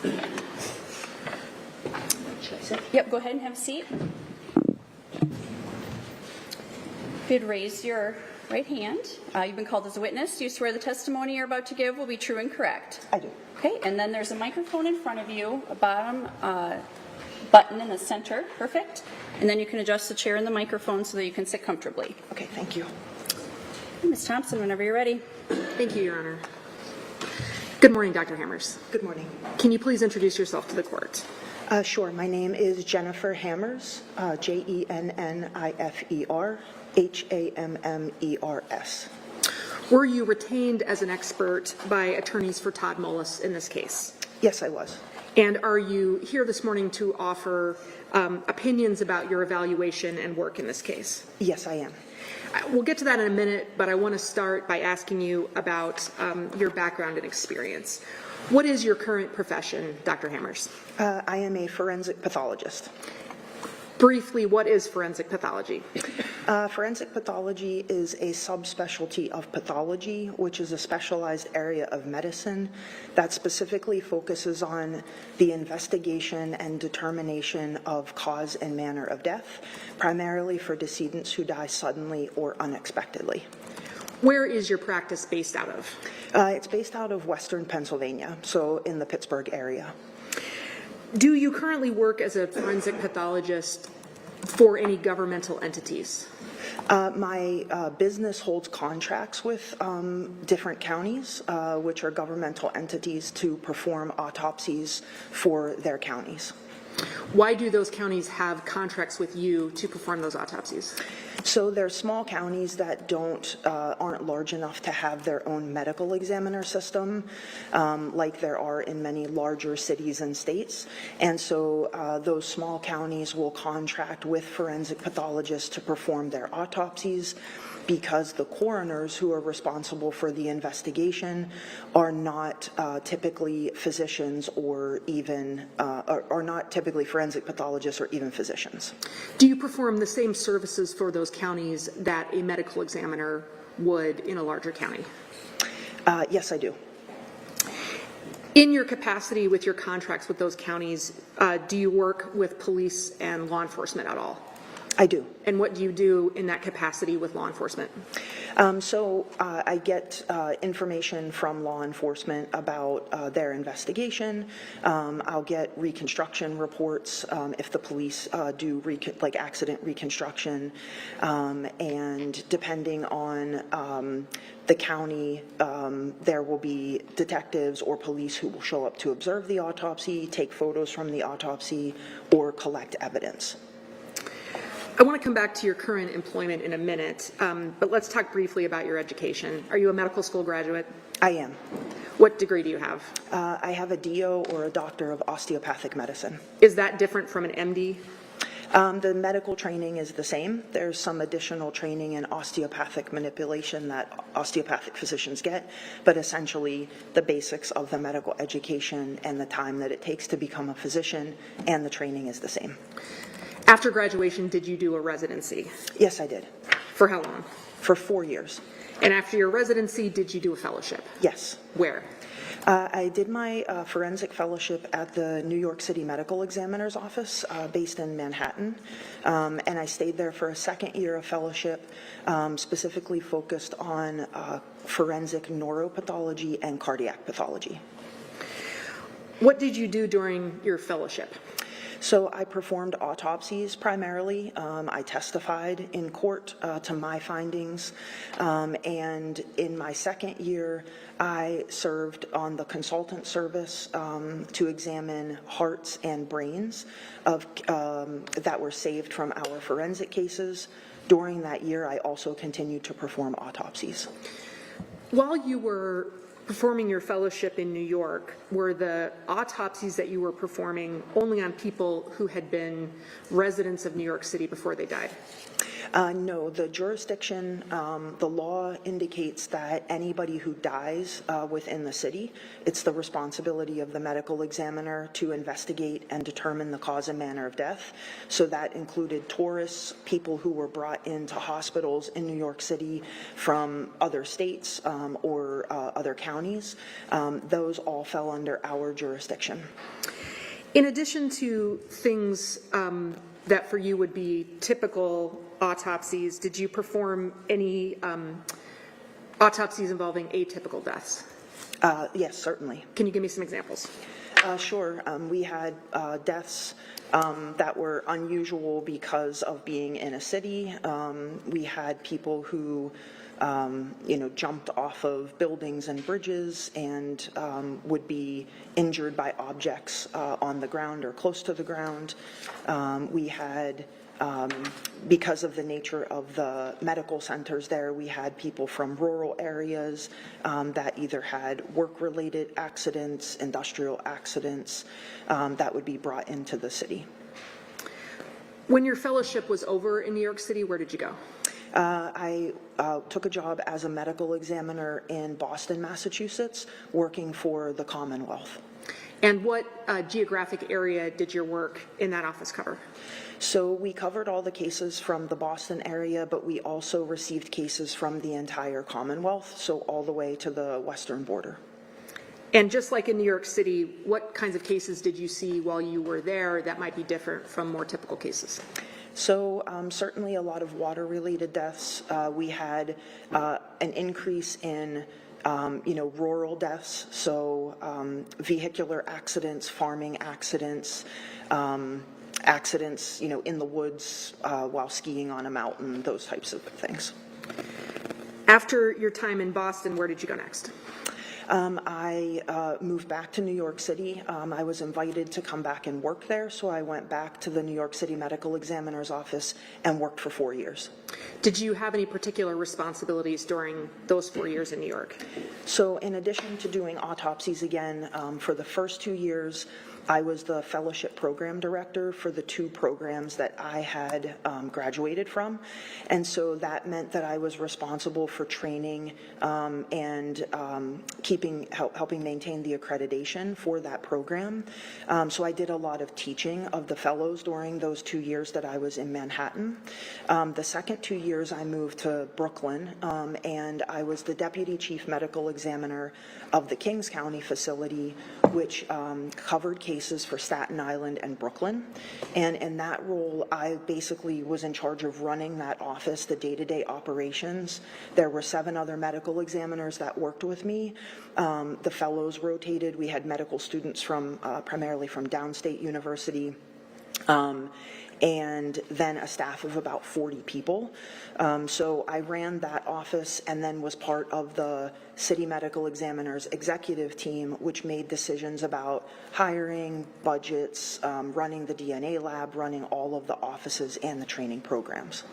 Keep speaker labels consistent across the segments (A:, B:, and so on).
A: Should I sit?
B: Yep, go ahead and have a seat. If you'd raise your right hand. You've been called as a witness. Do you swear the testimony you're about to give will be true and correct?
A: I do.
B: Okay, and then there's a microphone in front of you, a bottom button in the center. Perfect. And then you can adjust the chair and the microphone so that you can sit comfortably.
A: Okay, thank you.
B: Ms. Thompson, whenever you're ready.
C: Thank you, Your Honor. Good morning, Dr. Hammers.
A: Good morning.
C: Can you please introduce yourself to the court?
A: Sure. My name is Jennifer Hammers, Jennifer Hammers.
C: Were you retained as an expert by attorneys for Todd Mullis in this case?
A: Yes, I was.
C: And are you here this morning to offer opinions about your evaluation and work in this case?
A: Yes, I am.
C: We'll get to that in a minute, but I want to start by asking you about your background and experience. What is your current profession, Dr. Hammers?
A: I am a forensic pathologist.
C: Briefly, what is forensic pathology?
A: Forensic pathology is a subspecialty of pathology, which is a specialized area of medicine that specifically focuses on the investigation and determination of cause and manner of death, primarily for decedents who die suddenly or unexpectedly.
C: Where is your practice based out of?
A: It's based out of Western Pennsylvania, so in the Pittsburgh area.
C: Do you currently work as a forensic pathologist for any governmental entities?
A: My business holds contracts with different counties, which are governmental entities, to perform autopsies for their counties.
C: Why do those counties have contracts with you to perform those autopsies?
A: So they're small counties that aren't large enough to have their own medical examiner system, like there are in many larger cities and states. And so those small counties will contract with forensic pathologists to perform their autopsies, because the coroners who are responsible for the investigation are not typically physicians or even are not typically forensic pathologists or even physicians.
C: Do you perform the same services for those counties that a medical examiner would in a larger county?
A: Yes, I do.
C: In your capacity with your contracts with those counties, do you work with police and law enforcement at all?
A: I do.
C: And what do you do in that capacity with law enforcement?
A: I get information from law enforcement about their investigation. I'll get reconstruction reports if the police do accident reconstruction, and depending on the county, there will be detectives or police who will show up to observe the autopsy, take photos from the autopsy, or collect evidence.
C: I want to come back to your current employment in a minute, but let's talk briefly about your education. Are you a medical school graduate?
A: I am.
C: What degree do you have?
A: I have a DO, or a Doctor of Osteopathic Medicine.
C: Is that different from an MD?
A: The medical training is the same. There's some additional training in osteopathic manipulation that osteopathic physicians get, but essentially the basics of the medical education and the time that it takes to become a physician and the training is the same.
C: After graduation, did you do a residency?
A: Yes, I did.
C: For how long?
A: For 4 years.
C: And after your residency, did you do a fellowship?
A: Yes.
C: Where?
A: I did my forensic fellowship at the New York City Medical Examiner's Office, based in Manhattan, and I stayed there for a second year of fellowship, specifically focused on forensic neuropathology and cardiac pathology.
C: What did you do during your fellowship?
A: So I performed autopsies primarily. I testified in court to my findings, and in my second year I served on the consultant service to examine hearts and brains that were saved from our forensic cases. During that year I also continued to perform autopsies.
C: While you were performing your fellowship in New York, were the autopsies that you were performing only on people who had been residents of New York City before they died?
A: No, the jurisdiction, the law indicates that anybody who dies within the city, it's the responsibility of the medical examiner to investigate and determine the cause and manner of death. So that included tourists, people who were brought into hospitals in New York City from other states or other counties. Those all fell under our jurisdiction.
C: In addition to things that for you would be typical autopsies, did you perform any autopsies involving atypical deaths?
A: Yes, certainly.
C: Can you give me some examples?
A: Sure. We had deaths that were unusual because of being in a city. We had people who jumped off of buildings and bridges and would be injured by objects on the ground or close to the ground. We had, because of the nature of the medical centers there, we had people from rural areas that either had work-related accidents, industrial accidents, that would be brought into the city.
C: When your fellowship was over in New York City, where did you go?
A: I took a job as a medical examiner in Boston, Massachusetts, working for the Commonwealth.
C: And what geographic area did your work in that office cover?
A: So we covered all the cases from the Boston area, but we also received cases from the entire Commonwealth, so all the way to the western border.
C: And just like in New York City, what kinds of cases did you see while you were there that might be different from more typical cases?
A: So certainly a lot of water-related deaths. We had an increase in rural deaths, so vehicular accidents, farming accidents, accidents, in the woods while skiing on a mountain, those types of things.
C: After your time in Boston, where did you go next?
A: I moved back to New York City. I was invited to come back and work there, so I went back to the New York City Medical Examiner's office and worked for 4 years.
C: Did you have any particular responsibilities during those 4 years in New York?
A: So in addition to doing autopsies again, for the first 2 years, I was the fellowship program director for the 2 programs that I had graduated from. And so that meant that I was responsible for training and helping maintain the accreditation for that program. So I did a lot of teaching of the fellows during those 2 years that I was in Manhattan. The second 2 years I moved to Brooklyn and I was the deputy chief medical examiner of the Kings County facility, which covered cases for Staten Island and Brooklyn. And in that role, I basically was in charge of running that office, the day-to-day operations. There were 7 other medical examiners that worked with me. The fellows rotated. We had medical students from primarily from Downstate University. And then a staff of about 40 people. So I ran that office and then was part of the City Medical Examiner's executive team, which made decisions about hiring, budgets, running the DNA lab, running all of the offices and the training programs.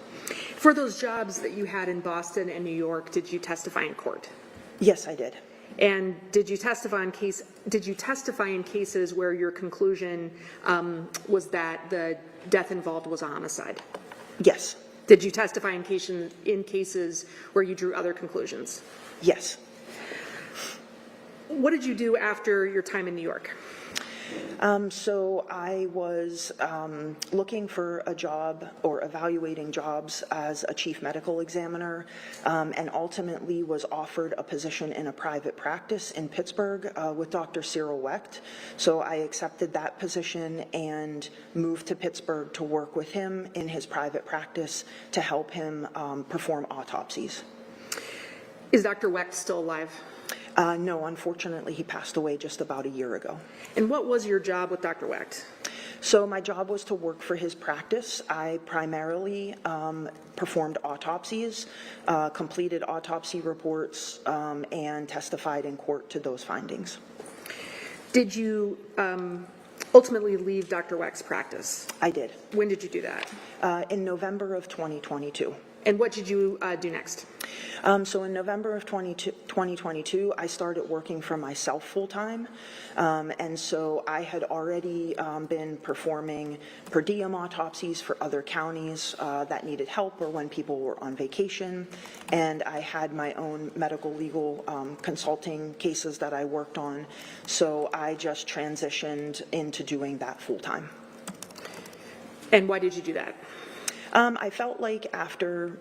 C: For those jobs that you had in Boston and New York, did you testify in court?
A: Yes, I did.
C: And did you testify in cases where your conclusion was that the death involved was a homicide?
A: Yes.
C: Did you testify in cases where you drew other conclusions?
A: Yes.
C: What did you do after your time in New York?
A: So I was looking for a job or evaluating jobs as a chief medical examiner and ultimately was offered a position in a private practice in Pittsburgh with Dr. Cyril Wecht. So I accepted that position and moved to Pittsburgh to work with him in his private practice to help him perform autopsies.
C: Is Dr. Wecht still alive?
A: No, unfortunately, he passed away just about a year ago.
C: And what was your job with Dr. Wecht?
A: So my job was to work for his practice. I primarily performed autopsies, completed autopsy reports, and testified in court to those findings.
C: Did you ultimately leave Dr. Wecht's practice?
A: I did.
C: When did you do that?
A: In November of 2022.
C: And what did you do next?
A: So in November of 2022, I started working for myself full-time, and so I had already been performing per diem autopsies for other counties that needed help or when people were on vacation, and I had my own medical legal consulting cases that I worked on, so I just transitioned into doing that full-time.
C: And why did you do that?
A: I felt like after,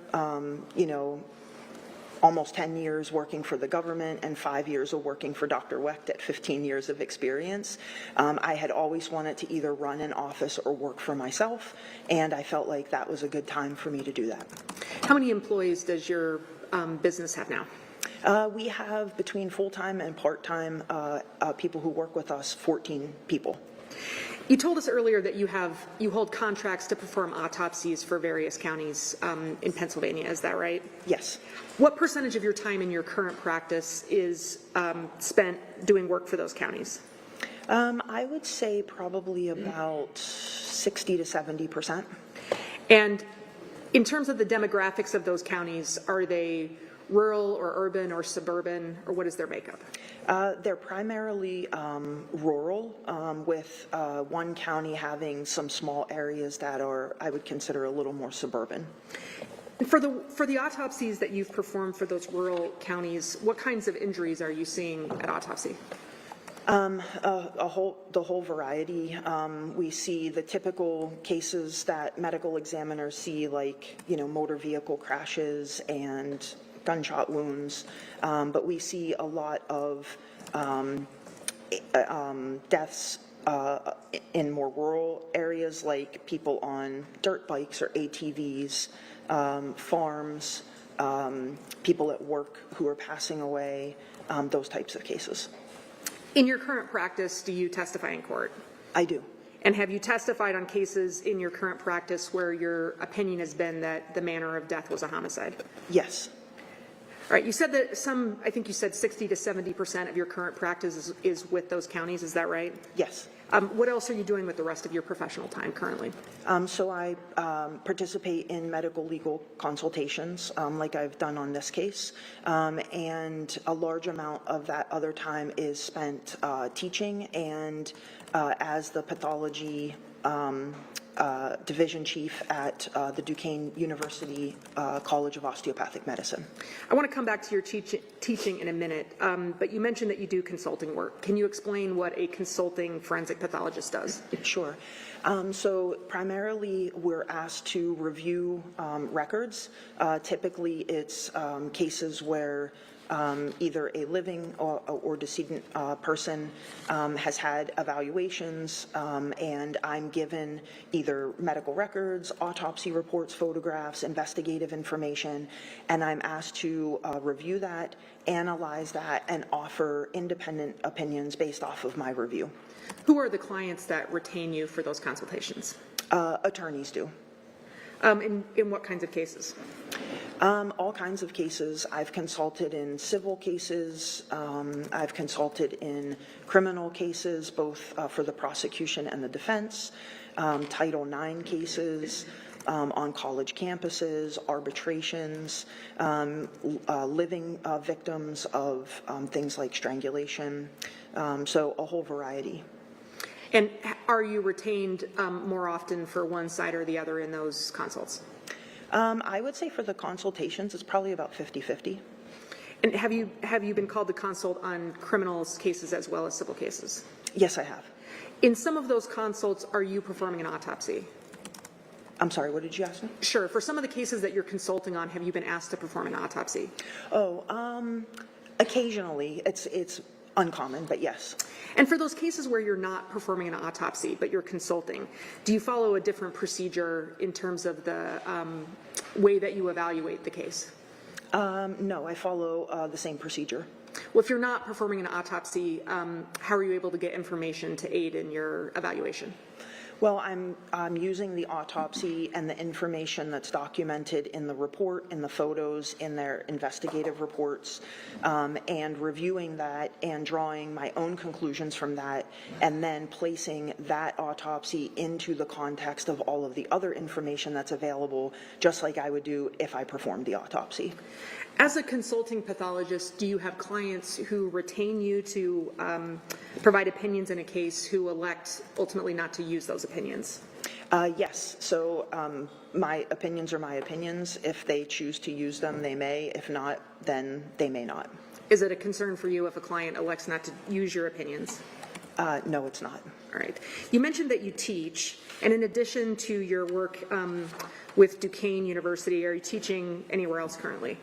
A: almost 10 years working for the government and 5 years of working for Dr. Wecht at 15 years of experience, I had always wanted to either run an office or work for myself, and I felt like that was a good time for me to do that.
C: How many employees does your business have now?
A: We have, between full-time and part-time people who work with us, 14 people.
C: You told us earlier that you hold contracts to perform autopsies for various counties in Pennsylvania. Is that right?
A: Yes.
C: What percentage of your time in your current practice is spent doing work for those counties?
A: I would say probably about 60 to 70%.
C: And in terms of the demographics of those counties, are they rural or urban or suburban, or what is their makeup?
A: They're primarily rural, with one county having some small areas that are, I would consider, a little more suburban.
C: For the autopsies that you've performed for those rural counties, what kinds of injuries are you seeing at autopsy?
A: The whole variety. We see the typical cases that medical examiners see, like, motor vehicle crashes and gunshot wounds, but we see a lot of deaths in more rural areas, like people on dirt bikes or ATVs, farms, people at work who are passing away, those types of cases.
C: In your current practice, do you testify in court?
A: I do.
C: And have you testified on cases in your current practice where your opinion has been that the manner of death was a homicide?
A: Yes.
C: All right, you said that I think you said 60 to 70% of your current practice is with those counties, is that right?
A: Yes.
C: What else are you doing with the rest of your professional time currently?
A: So I participate in medical legal consultations, like I've done on this case, and a large amount of that other time is spent teaching and as the pathology division chief at the Duquesne University College of Osteopathic Medicine.
C: I want to come back to your teaching in a minute, but you mentioned that you do consulting work. Can you explain what a consulting forensic pathologist does?
A: Sure. So primarily we're asked to review records. Typically it's cases where either a living or decedent person has had evaluations, and I'm given either medical records, autopsy reports, photographs, investigative information, and I'm asked to review that, analyze that, and offer independent opinions based off of my review.
C: Who are the clients that retain you for those consultations?
A: Attorneys do.
C: In what kinds of cases?
A: All kinds of cases. I've consulted in civil cases. I've consulted in criminal cases, both for the prosecution and the defense, Title IX cases, on college campuses, arbitrations, living victims of things like strangulation, so a whole variety.
C: And are you retained more often for one side or the other in those consults?
A: I would say for the consultations, it's probably about 50-50.
C: And have you been called to consult on criminals cases as well as civil cases?
A: Yes, I have.
C: In some of those consults, are you performing an autopsy?
A: I'm sorry, what did you ask me?
C: Sure. For some of the cases that you're consulting on, have you been asked to perform an autopsy?
A: Occasionally. It's uncommon, but yes.
C: And for those cases where you're not performing an autopsy, but you're consulting, do you follow a different procedure in terms of the way that you evaluate the case?
A: No, I follow the same procedure.
C: Well, if you're not performing an autopsy, how are you able to get information to aid in your evaluation?
A: Well, I'm using the autopsy and the information that's documented in the report, in the photos, in their investigative reports, and reviewing that and drawing my own conclusions from that, and then placing that autopsy into the context of all of the other information that's available, just like I would do if I performed the autopsy.
C: As a consulting pathologist, do you have clients who retain you to provide opinions in a case who elect ultimately not to use those opinions?
A: Yes. So my opinions are my opinions. If they choose to use them, they may. If not, then they may not.
C: Is it a concern for you if a client elects not to use your opinions?
A: No, it's not.
C: All right. You mentioned that you teach, and in addition to your work with Duquesne University, are you teaching anywhere else currently?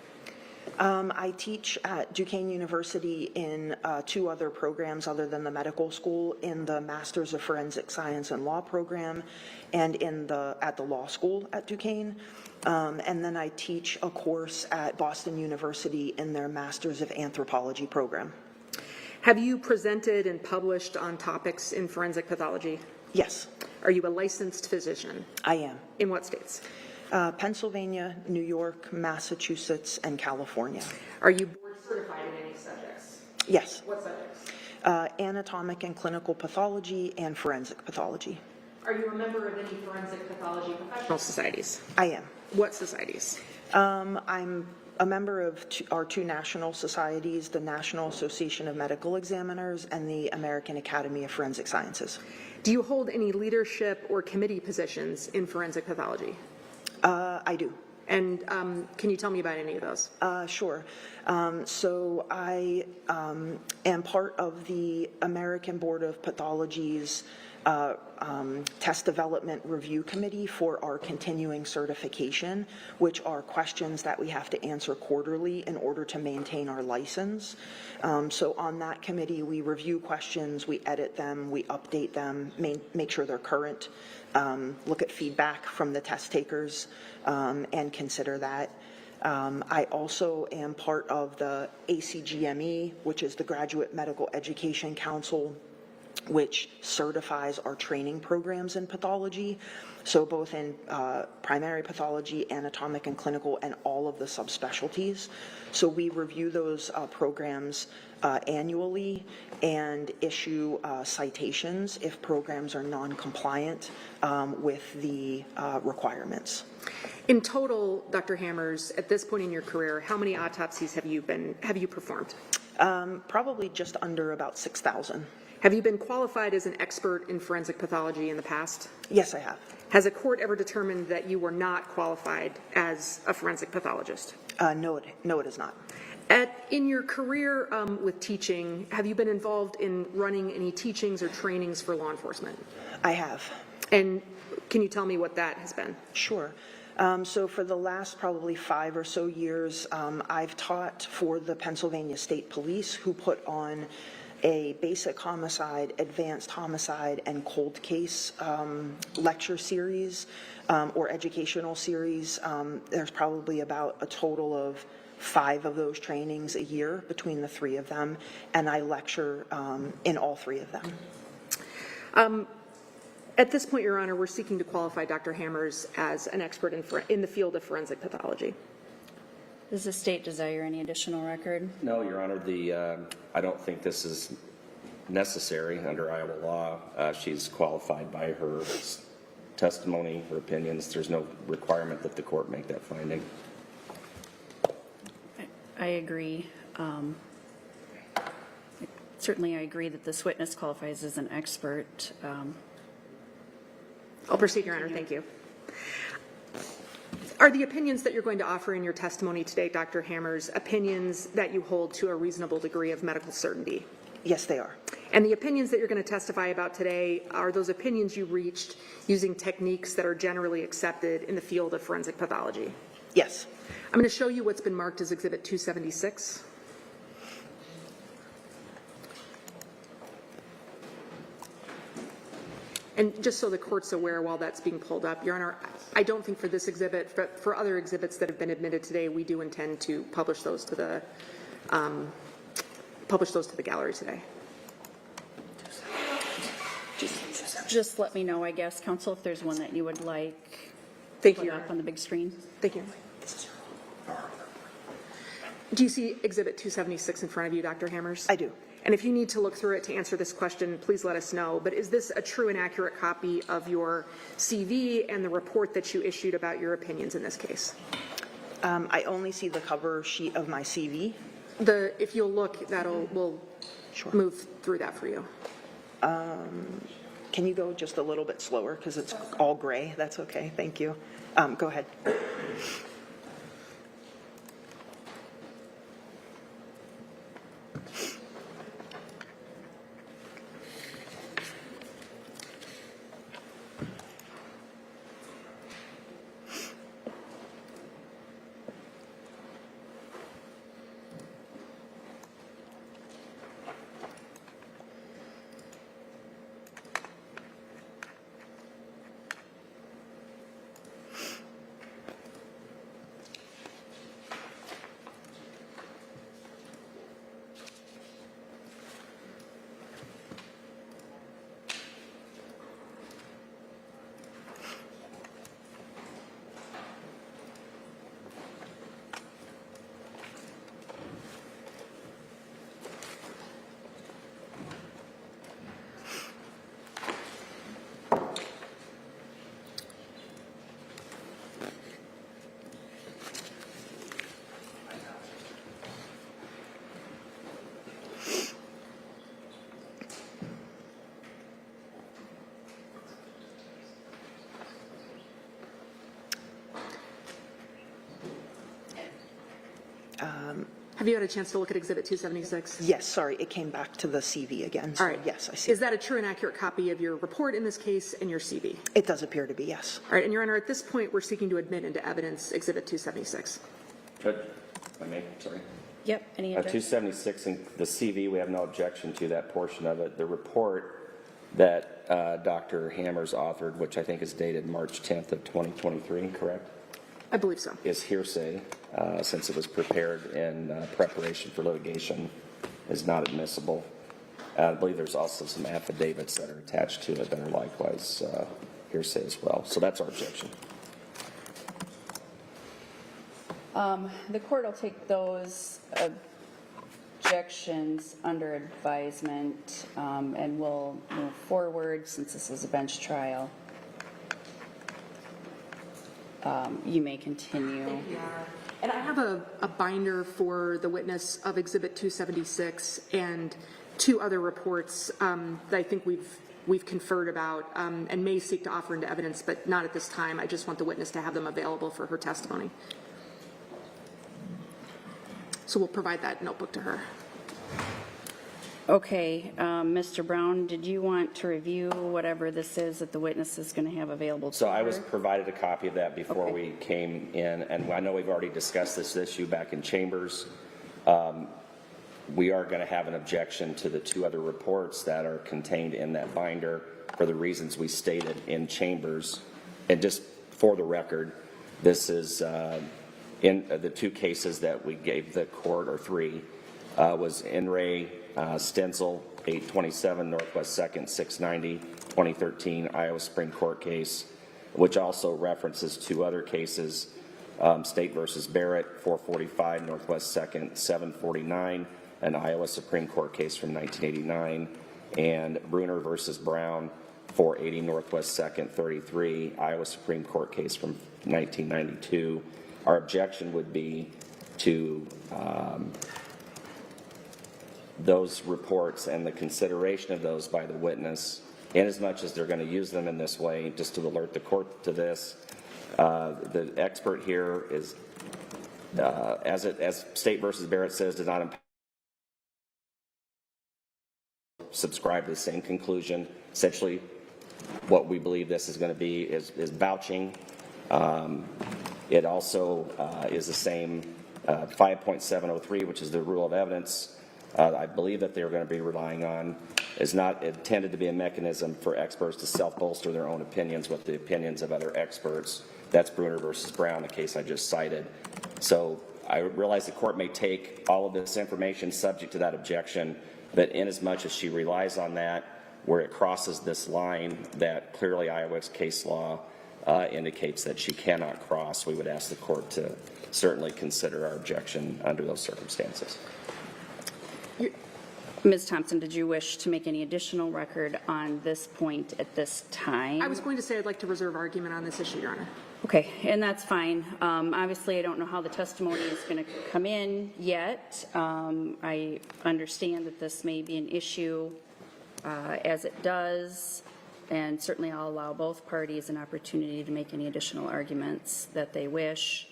A: I teach at Duquesne University in 2 other programs other than the medical school, in the Masters of Forensic Science and Law program and at the law school at Duquesne. And then I teach a course at Boston University in their Masters of Anthropology program.
C: Have you presented and published on topics in forensic pathology?
A: Yes,
C: Are you a licensed physician?
A: I am.
C: In what states?
A: Pennsylvania, New York, Massachusetts, and California.
C: Are you board certified in any subjects?
A: Yes.
C: What subjects?
A: Anatomic and clinical pathology and forensic pathology.
C: Are you a member of any forensic pathology professional societies?
A: I am.
C: What societies?
A: I'm a member of our 2 national societies, the National Association of Medical Examiners and the American Academy of Forensic Sciences.
C: Do you hold any leadership or committee positions in forensic pathology?
A: I do.
C: And can you tell me about any of those?
A: Sure. So I am part of the American Board of Pathology's test development review committee for our continuing certification, which are questions that we have to answer quarterly in order to maintain our license. So on that committee, we review questions, we edit them, we update them, make sure they're current, look at feedback from the test takers, and consider that. I also am part of the ACGME, which is the Graduate Medical Education Council, which certifies our training programs in pathology. So both in primary pathology, anatomic and clinical, and all of the subspecialties. So we review those programs annually and issue citations if programs are non-compliant with the requirements.
C: In total, Dr. Hammers, at this point in your career, how many autopsies have you performed?
A: Probably just under about 6,000.
C: Have you been qualified as an expert in forensic pathology in the past?
A: Yes, I have.
C: Has a court ever determined that you were not qualified as a forensic pathologist?
A: No, it is not.
C: In your career with teaching, have you been involved in running any teachings or trainings for law enforcement?
A: I have.
C: And can you tell me what that has been?
A: Sure. So for the last probably 5 or so years, I've taught for the Pennsylvania State Police, who put on a basic homicide, advanced homicide, and cold case lecture series or educational series. There's probably about a total of 5 of those trainings a year between the 3 of them, and I lecture in all 3 of them.
C: At this point, Your Honor, we're seeking to qualify Dr. Hammers as an expert in the field of forensic pathology.
B: Does the state desire any additional record?
D: No, Your Honor. I don't think this is necessary under Iowa law. She's qualified by her testimony, her opinions. There's no requirement that the court make that finding.
B: I agree. Certainly, I agree that this witness qualifies as an expert.
C: I'll proceed, Your Honor. Thank you. Are the opinions that you're going to offer in your testimony today, Dr. Hammers, opinions that you hold to a reasonable degree of medical certainty?
A: Yes, they are.
C: And the opinions that you're going to testify about today, are those opinions you reached using techniques that are generally accepted in the field of forensic pathology?
A: Yes.
C: I'm going to show you what's been marked as Exhibit 276. And just so the court's aware while that's being pulled up, Your Honor, I don't think for this exhibit, but for other exhibits that have been admitted today, we do intend to publish those to the gallery today.
B: Just let me know, I guess, counsel, if there's one that you would like.
C: Thank you,
B: put
C: Your
B: up
C: Honor.
B: on the big screen.
C: Thank you. Do you see Exhibit 276 in front of you, Dr. Hammers?
A: I do.
C: And if you need to look through it to answer this question, please let us know. But is this a true and accurate copy of your CV and the report that you issued about your opinions in this case?
A: I only see the cover sheet of my CV.
C: If you'll look, we'll
A: Sure.
C: move through that for you.
A: Can you go just a little bit slower because it's all gray? That's okay. Thank you. Go ahead.
C: Have you had a chance to look at Exhibit 276?
A: Yes, sorry, it came back to the CV again. So
C: All right.
A: yes, I see.
C: Is that a true and accurate copy of your report in this case and your CV?
A: It does appear to be, yes.
C: All right, and Your Honor, at this point, we're seeking to admit into evidence Exhibit 276.
D: I may, sorry.
B: Yep, any objection?
D: 276 in the CV, we have no objection to that portion of it. The report that Dr. Hammers authored, which I think is dated March 10th of 2023, correct?
C: I believe so.
D: Is hearsay, since it was prepared in preparation for litigation, is not admissible. I believe there's also some affidavits that are attached to it that are likewise hearsay as well. So that's our objection.
B: The court will take those objections under advisement, and we'll move forward since this is a bench trial. You may continue.
C: And I have a binder for the witness of Exhibit 276 and two other reports that I think we've conferred about and may seek to offer into evidence, but not at this time. I just want the witness to have them available for her testimony. So we'll provide that notebook to her.
B: Okay, Mr. Brown, did you want to review whatever this is that the witness is going to have available to
D: So
B: her?
D: I was provided a copy of that before
B: Okay.
D: we came in, and I know we've already discussed this issue back in chambers. We are going to have an objection to the two other reports that are contained in that binder for the reasons we stated in chambers. And just for the record, this is in the two cases that we gave the court, or three, was in Rake, Stenzel, 827 Northwest 2nd, 690, 2013 Iowa Supreme Court case, which also references two other cases, State versus Barrett, 445 Northwest 2nd, 749, an Iowa Supreme Court case from 1989, and Bruner versus Brown, 480 Northwest 2nd, 33, Iowa Supreme Court case from 1992. Our objection would be to those reports and the consideration of those by the witness, in as much as they're going to use them in this way, just to alert the court to this. The expert here is, as State versus Barrett says, did not subscribe to the same conclusion. Essentially, what we believe this is going to be is vouching. It also is the same 5.703, which is the rule of evidence. I believe that they're going to be relying on is not intended to be a mechanism for experts to self-bolster their own opinions with the opinions of other experts. That's Bruner versus Brown, the case I just cited. So I realize the court may take all of this information subject to that objection, but in as much as she relies on that, where it crosses this line that clearly Iowa's case law indicates that she cannot cross, we would ask the court to certainly consider our objection under those circumstances.
B: Ms. Thompson, did you wish to make any additional record on this point at this time?
C: I was going to say I'd like to reserve argument on this issue, Your Honor.
B: Okay, and that's fine. Obviously, I don't know how the testimony is going to come in yet. I understand that this may be an issue as it does, and certainly I'll allow both parties an opportunity to make any additional arguments that they wish.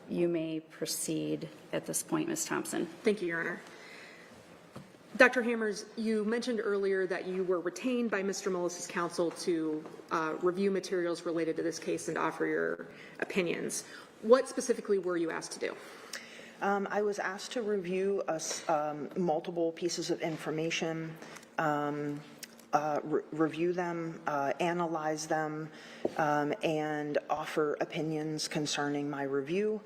B: You may proceed at this point, Ms. Thompson.
C: Thank you, Your Honor. Dr. Hammers, you mentioned earlier that you were retained by Mr. Mullis's counsel to review materials related to this case and offer your opinions. What specifically were you asked to do?
A: I was asked to review multiple pieces of information, review them, analyze them, and offer opinions concerning my review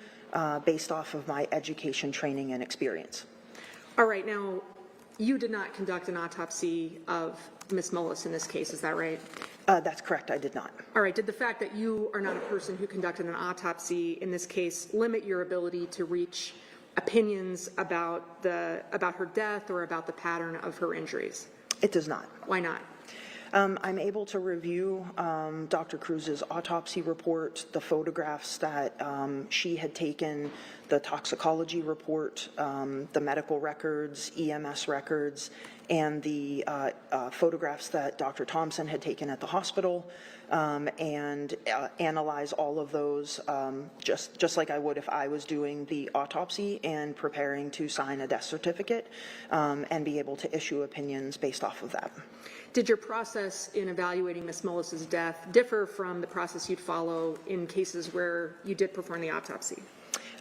A: based off of my education, training, and experience.
C: All right, now, you did not conduct an autopsy of Ms. Mullis in this case, is that right?
A: That's correct, I did not.
C: All right, did the fact that you are not a person who conducted an autopsy in this case limit your ability to reach opinions about her death or about the pattern of her injuries?
A: It does not.
C: Why not?
A: I'm able to review Dr. Cruz's autopsy report, the photographs that she had taken, the toxicology report, the medical records, EMS records, and the photographs that Dr. Thompson had taken at the hospital, and analyze all of those just like I would if I was doing the autopsy and preparing to sign a death certificate, and be able to issue opinions based off of that.
C: Did your process in evaluating Ms. Mullis's death differ from the process you'd follow in cases where you did perform the autopsy?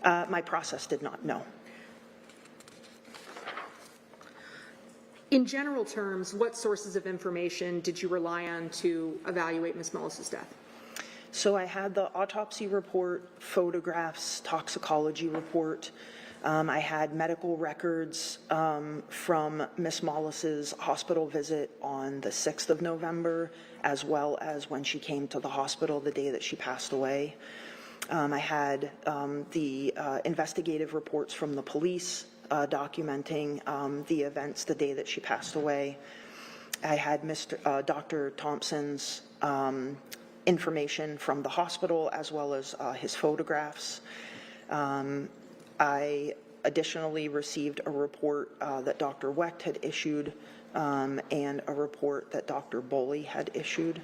A: My process did not, no.
C: In general terms, what sources of information did you rely on to evaluate Ms. Mullis's death?
A: So I had the autopsy report, photographs, toxicology report. I had medical records from Ms. Mullis's hospital visit on the 6th of November, as well as when she came to the hospital the day that she passed away. I had the investigative reports from the police documenting the events the day that she passed away. I had Dr. Thompson's information from the hospital, as well as his photographs. I additionally received a report that Dr. Wecht had issued and a report that Dr. Boley had issued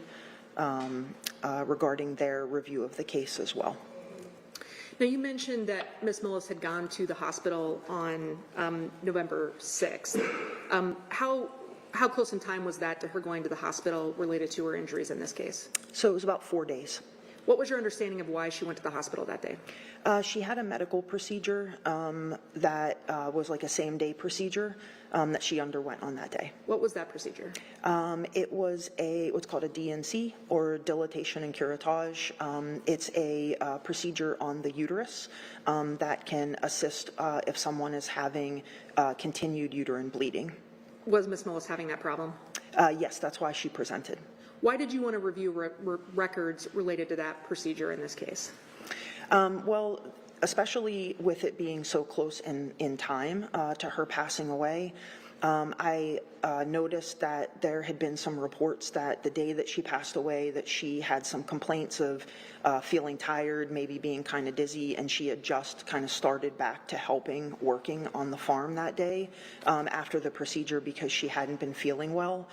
A: regarding their review of the case as well.
C: Now, you mentioned that Ms. Mullis had gone to the hospital on November 6th. How close in time was that to her going to the hospital related to her injuries in this case?
A: So it was about 4 days.
C: What was your understanding of why she went to the hospital that day?
A: She had a medical procedure that was like a same-day procedure that she underwent on that day.
C: What was that procedure?
A: It was what's called a DNC, or dilatation and curettage. It's a procedure on the uterus that can assist if someone is having continued uterine bleeding.
C: Was Ms. Mullis having that problem?
A: Yes, that's why she presented.
C: Why did you want to review records related to that procedure in this case?
A: Well, especially with it being so close in time to her passing away, I noticed that there had been some reports that the day that she passed away that she had some complaints of feeling tired, maybe being kind of dizzy, and she had just kind of started back to working on the farm that day after the procedure because she hadn't been feeling well.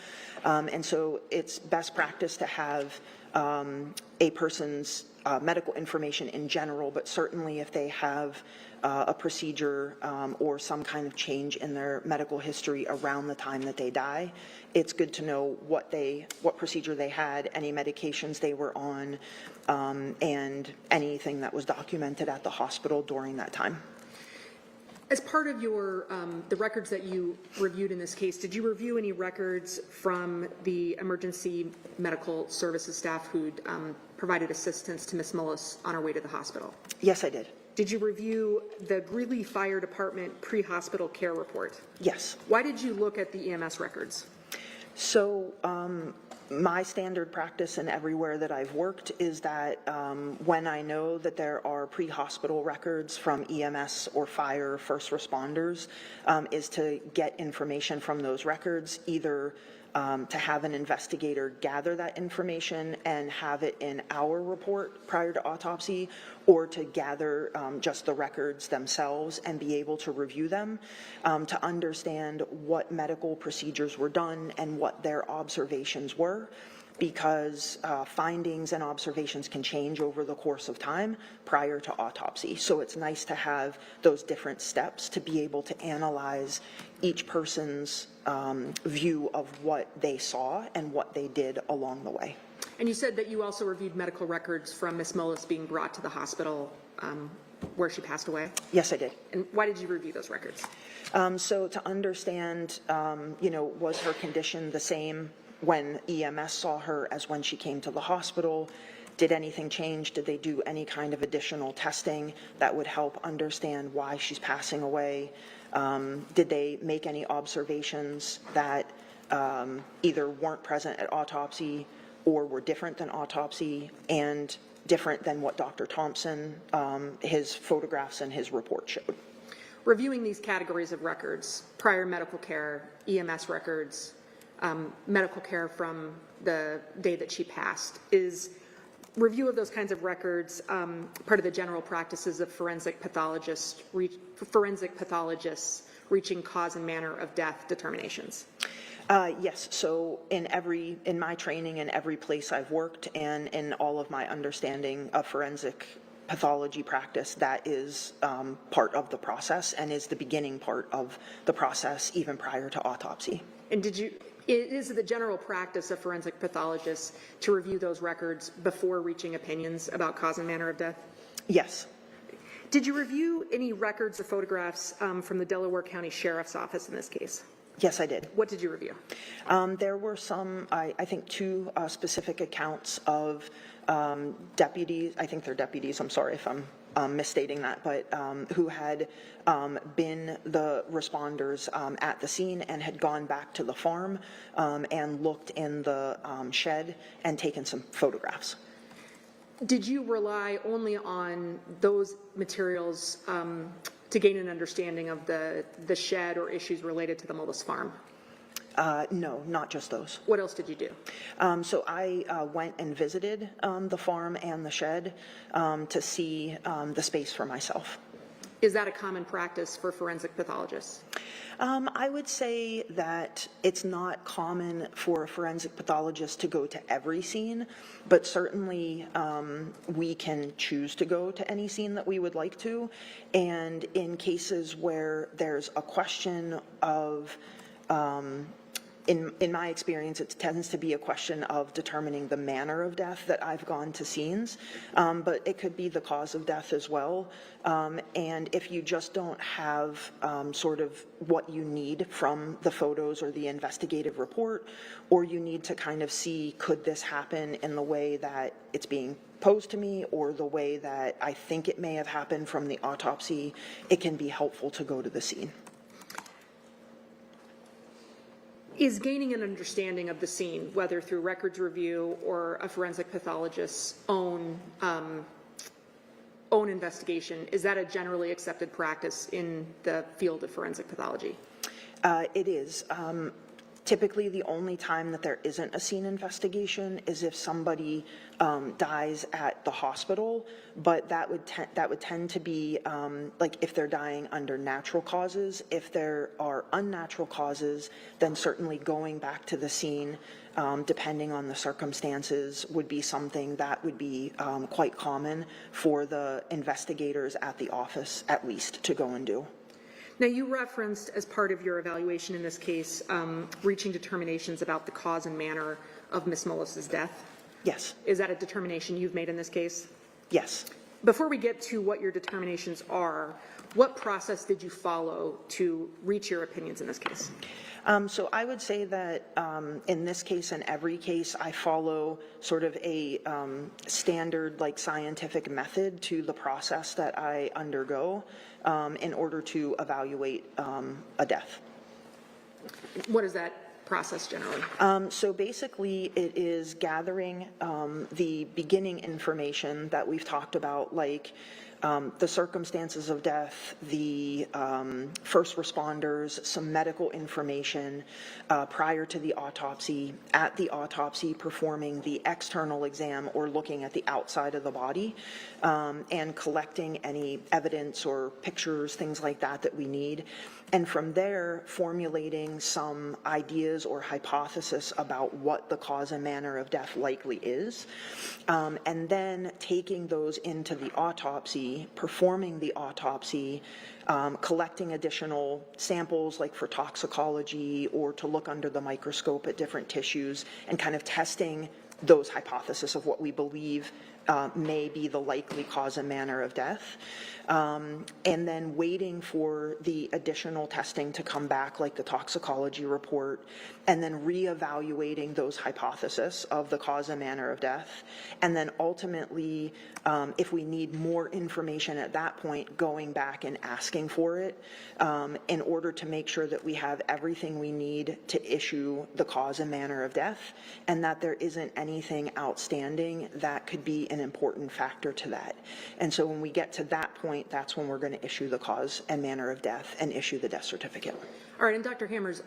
A: And so it's best practice to have a person's medical information in general, but certainly if they have a procedure or some kind of change in their medical history around the time that they die, it's good to know what procedure they had, any medications they were on, and anything that was documented at the hospital during that time.
C: As part of your the records that you reviewed in this case, did you review any records from the emergency medical services staff who provided assistance to Ms. Mullis on her way to the hospital?
A: Yes, I did.
C: Did you review the Greeley Fire Department pre-hospital care report?
A: Yes.
C: Why did you look at the EMS records?
A: So My standard practice and everywhere that I've worked is that when I know that there are pre-hospital records from EMS or fire first responders, is to get information from those records, either to have an investigator gather that information and have it in our report prior to autopsy, or to gather just the records themselves and be able to review them to understand what medical procedures were done and what their observations were, because findings and observations can change over the course of time prior to autopsy. So it's nice to have those different steps to be able to analyze each person's view of what they saw and what they did along the way.
C: And you said that you also reviewed medical records from Ms. Mullis being brought to the hospital where she passed away?
A: Yes, I did.
C: And why did you review those records?
A: So to understand, was her condition the same when EMS saw her as when she came to the hospital? Did anything change? Did they do any kind of additional testing that would help understand why she's passing away? Did they make any observations that either weren't present at autopsy or were different than autopsy and different than what Dr. Thompson, his photographs and his report showed?
C: Reviewing these categories of records, prior medical care, EMS records, medical care from the day that she passed, is review of those kinds of records part of the general practices of forensic pathologists reaching cause and manner of death determinations?
A: Yes. So in my training, in every place I've worked, and in all of my understanding of forensic pathology practice, that is part of the process and is the beginning part of the process even prior to autopsy.
C: And is it the general practice of forensic pathologists to review those records before reaching opinions about cause and manner of death?
A: Yes.
C: Did you review any records or photographs from the Delaware County Sheriff's Office in this case?
A: Yes, I did.
C: What did you review?
A: There were some, I think, two specific accounts of deputies. I think they're deputies. I'm sorry if I'm misstating that, but who had been the responders at the scene and had gone back to the farm and looked in the shed and taken some photographs.
C: Did you rely only on those materials to gain an understanding of the shed or issues related to the Mullis farm?
A: No, not just those.
C: What else did you do?
A: So I went and visited the farm and the shed to see the space for myself.
C: Is that a common practice for forensic pathologists?
A: I would say that it's not common for a forensic pathologist to go to every scene, but certainly we can choose to go to any scene that we would like to. And in cases where there's a question of in my experience, it tends to be a question of determining the manner of death that I've gone to scenes, but it could be the cause of death as well. And if you just don't have sort of what you need from the photos or the investigative report, or you need to kind of see, could this happen in the way that it's being posed to me or the way that I think it may have happened from the autopsy, it can be helpful to go to the scene.
C: Is gaining an understanding of the scene, whether through records review or a forensic pathologist's own investigation, is that a generally accepted practice in the field of forensic pathology?
A: It is. Typically, the only time that there isn't a scene investigation is if somebody dies at the hospital, but that would tend to be like if they're dying under natural causes. If there are unnatural causes, then certainly going back to the scene, depending on the circumstances, would be something that would be quite common for the investigators at the office, at least, to go and do.
C: Now, you referenced as part of your evaluation in this case, reaching determinations about the cause and manner of Ms. Mullis's death.
A: Yes.
C: Is that a determination you've made in this case?
A: Yes.
C: Before we get to what your determinations are, what process did you follow to reach your opinions in this case?
A: So I would say that in this case and every case, I follow sort of a standard like scientific method to the process that I undergo in order to evaluate a death.
C: What does that process generally?
A: So basically, it is gathering the beginning information that we've talked about, like the circumstances of death, the first responders, some medical information prior to the autopsy, at the autopsy performing the external exam or looking at the outside of the body, and collecting any evidence or pictures, things like that that we need. And from there, formulating some ideas or hypothesis about what the cause and manner of death likely is, and then taking those into the autopsy, performing the autopsy, collecting additional samples like for toxicology or to look under the microscope at different tissues, and kind of testing those hypotheses of what we believe may be the likely cause and manner of death, and then waiting for the additional testing to come back, like the toxicology report, and then reevaluating those hypotheses of the cause and manner of death, and then ultimately, if we need more information at that point, going back and asking for it in order to make sure that we have everything we need to issue the cause and manner of death, and that there isn't anything outstanding that could be an important factor to that. And so when we get to that point, that's when we're going to issue the cause and manner of death and issue the death certificate.
C: All right, and Dr. Hammers,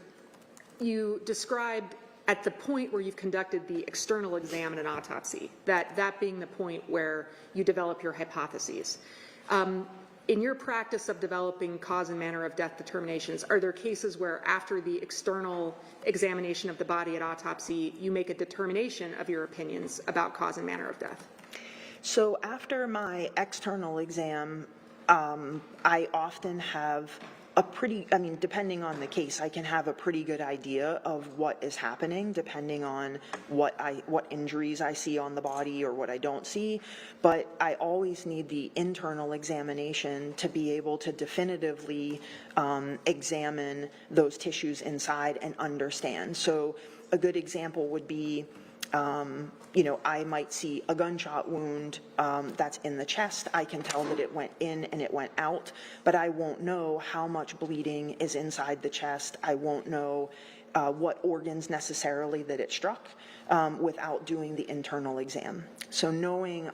C: you described at the point where you've conducted the external exam in an autopsy, that being the point where you develop your hypotheses. In your practice of developing cause and manner of death determinations, are there cases where after the external examination of the body at autopsy, you make a determination of your opinions about cause and manner of death?
A: So after my external exam, I often have a pretty, depending on the case, I can have a pretty good idea of what is happening depending on what injuries I see on the body or what I don't see. But I always need the internal examination to be able to definitively examine those tissues inside and understand. So a good example would be, I might see a gunshot wound that's in the chest. I can tell that it went in and it went out, but I won't know how much bleeding is inside the chest. I won't know what organs necessarily that it struck without doing the internal exam. So knowing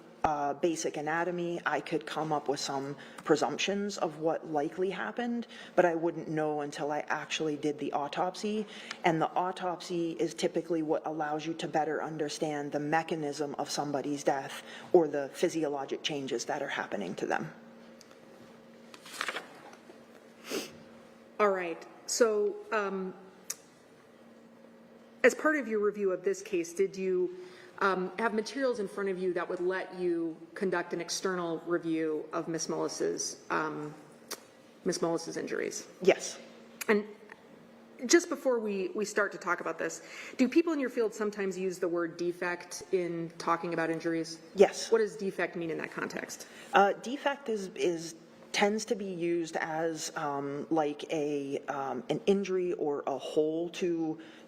A: basic anatomy, I could come up with some presumptions of what likely happened, but I wouldn't know until I actually did the autopsy. And the autopsy is typically what allows you to better understand the mechanism of somebody's death or the physiologic changes that are happening to them.
C: All right. So as part of your review of this case, did you have materials in front of you that would let you conduct an external review of Ms. Mullis's injuries?
A: Yes.
C: And just before we start to talk about this, do people in your field sometimes use the word defect in talking about injuries?
A: Yes.
C: What does defect mean in that context?
A: Defect tends to be used as like an injury or a hole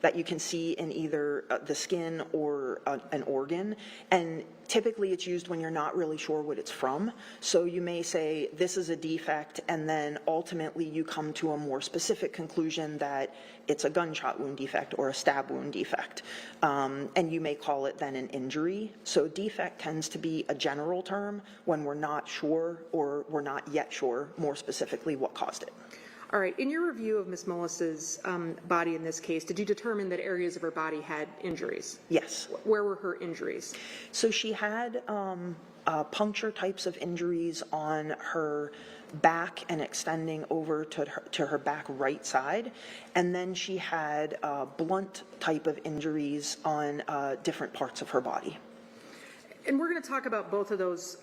A: that you can see in either the skin or an organ, and typically it's used when you're not really sure what it's from. So you may say this is a defect, and then ultimately you come to a more specific conclusion that it's a gunshot wound defect or a stab wound defect, and you may call it then an injury. So defect tends to be a general term when we're not sure or we're not yet sure more specifically what caused it.
C: All right. In your review of Ms. Mullis's body in this case, did you determine that areas of her body had injuries?
A: Yes.
C: Where were her injuries?
A: So she had puncture types of injuries on her back and extending over to her back right side, and then she had blunt type of injuries on different parts of her body.
C: And we're going to talk about both of those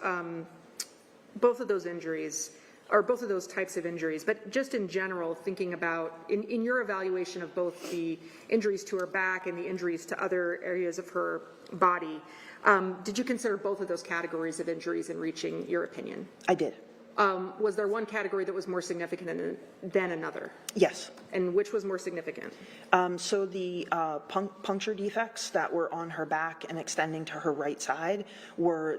C: injuries, or both of those types of injuries, but just in general, thinking about, in your evaluation of both the injuries to her back and the injuries to other areas of her body, did you consider both of those categories of injuries in reaching your opinion?
A: I did.
C: Was there one category that was more significant than another?
A: Yes.
C: And which was more significant?
A: So the puncture defects that were on her back and extending to her right side were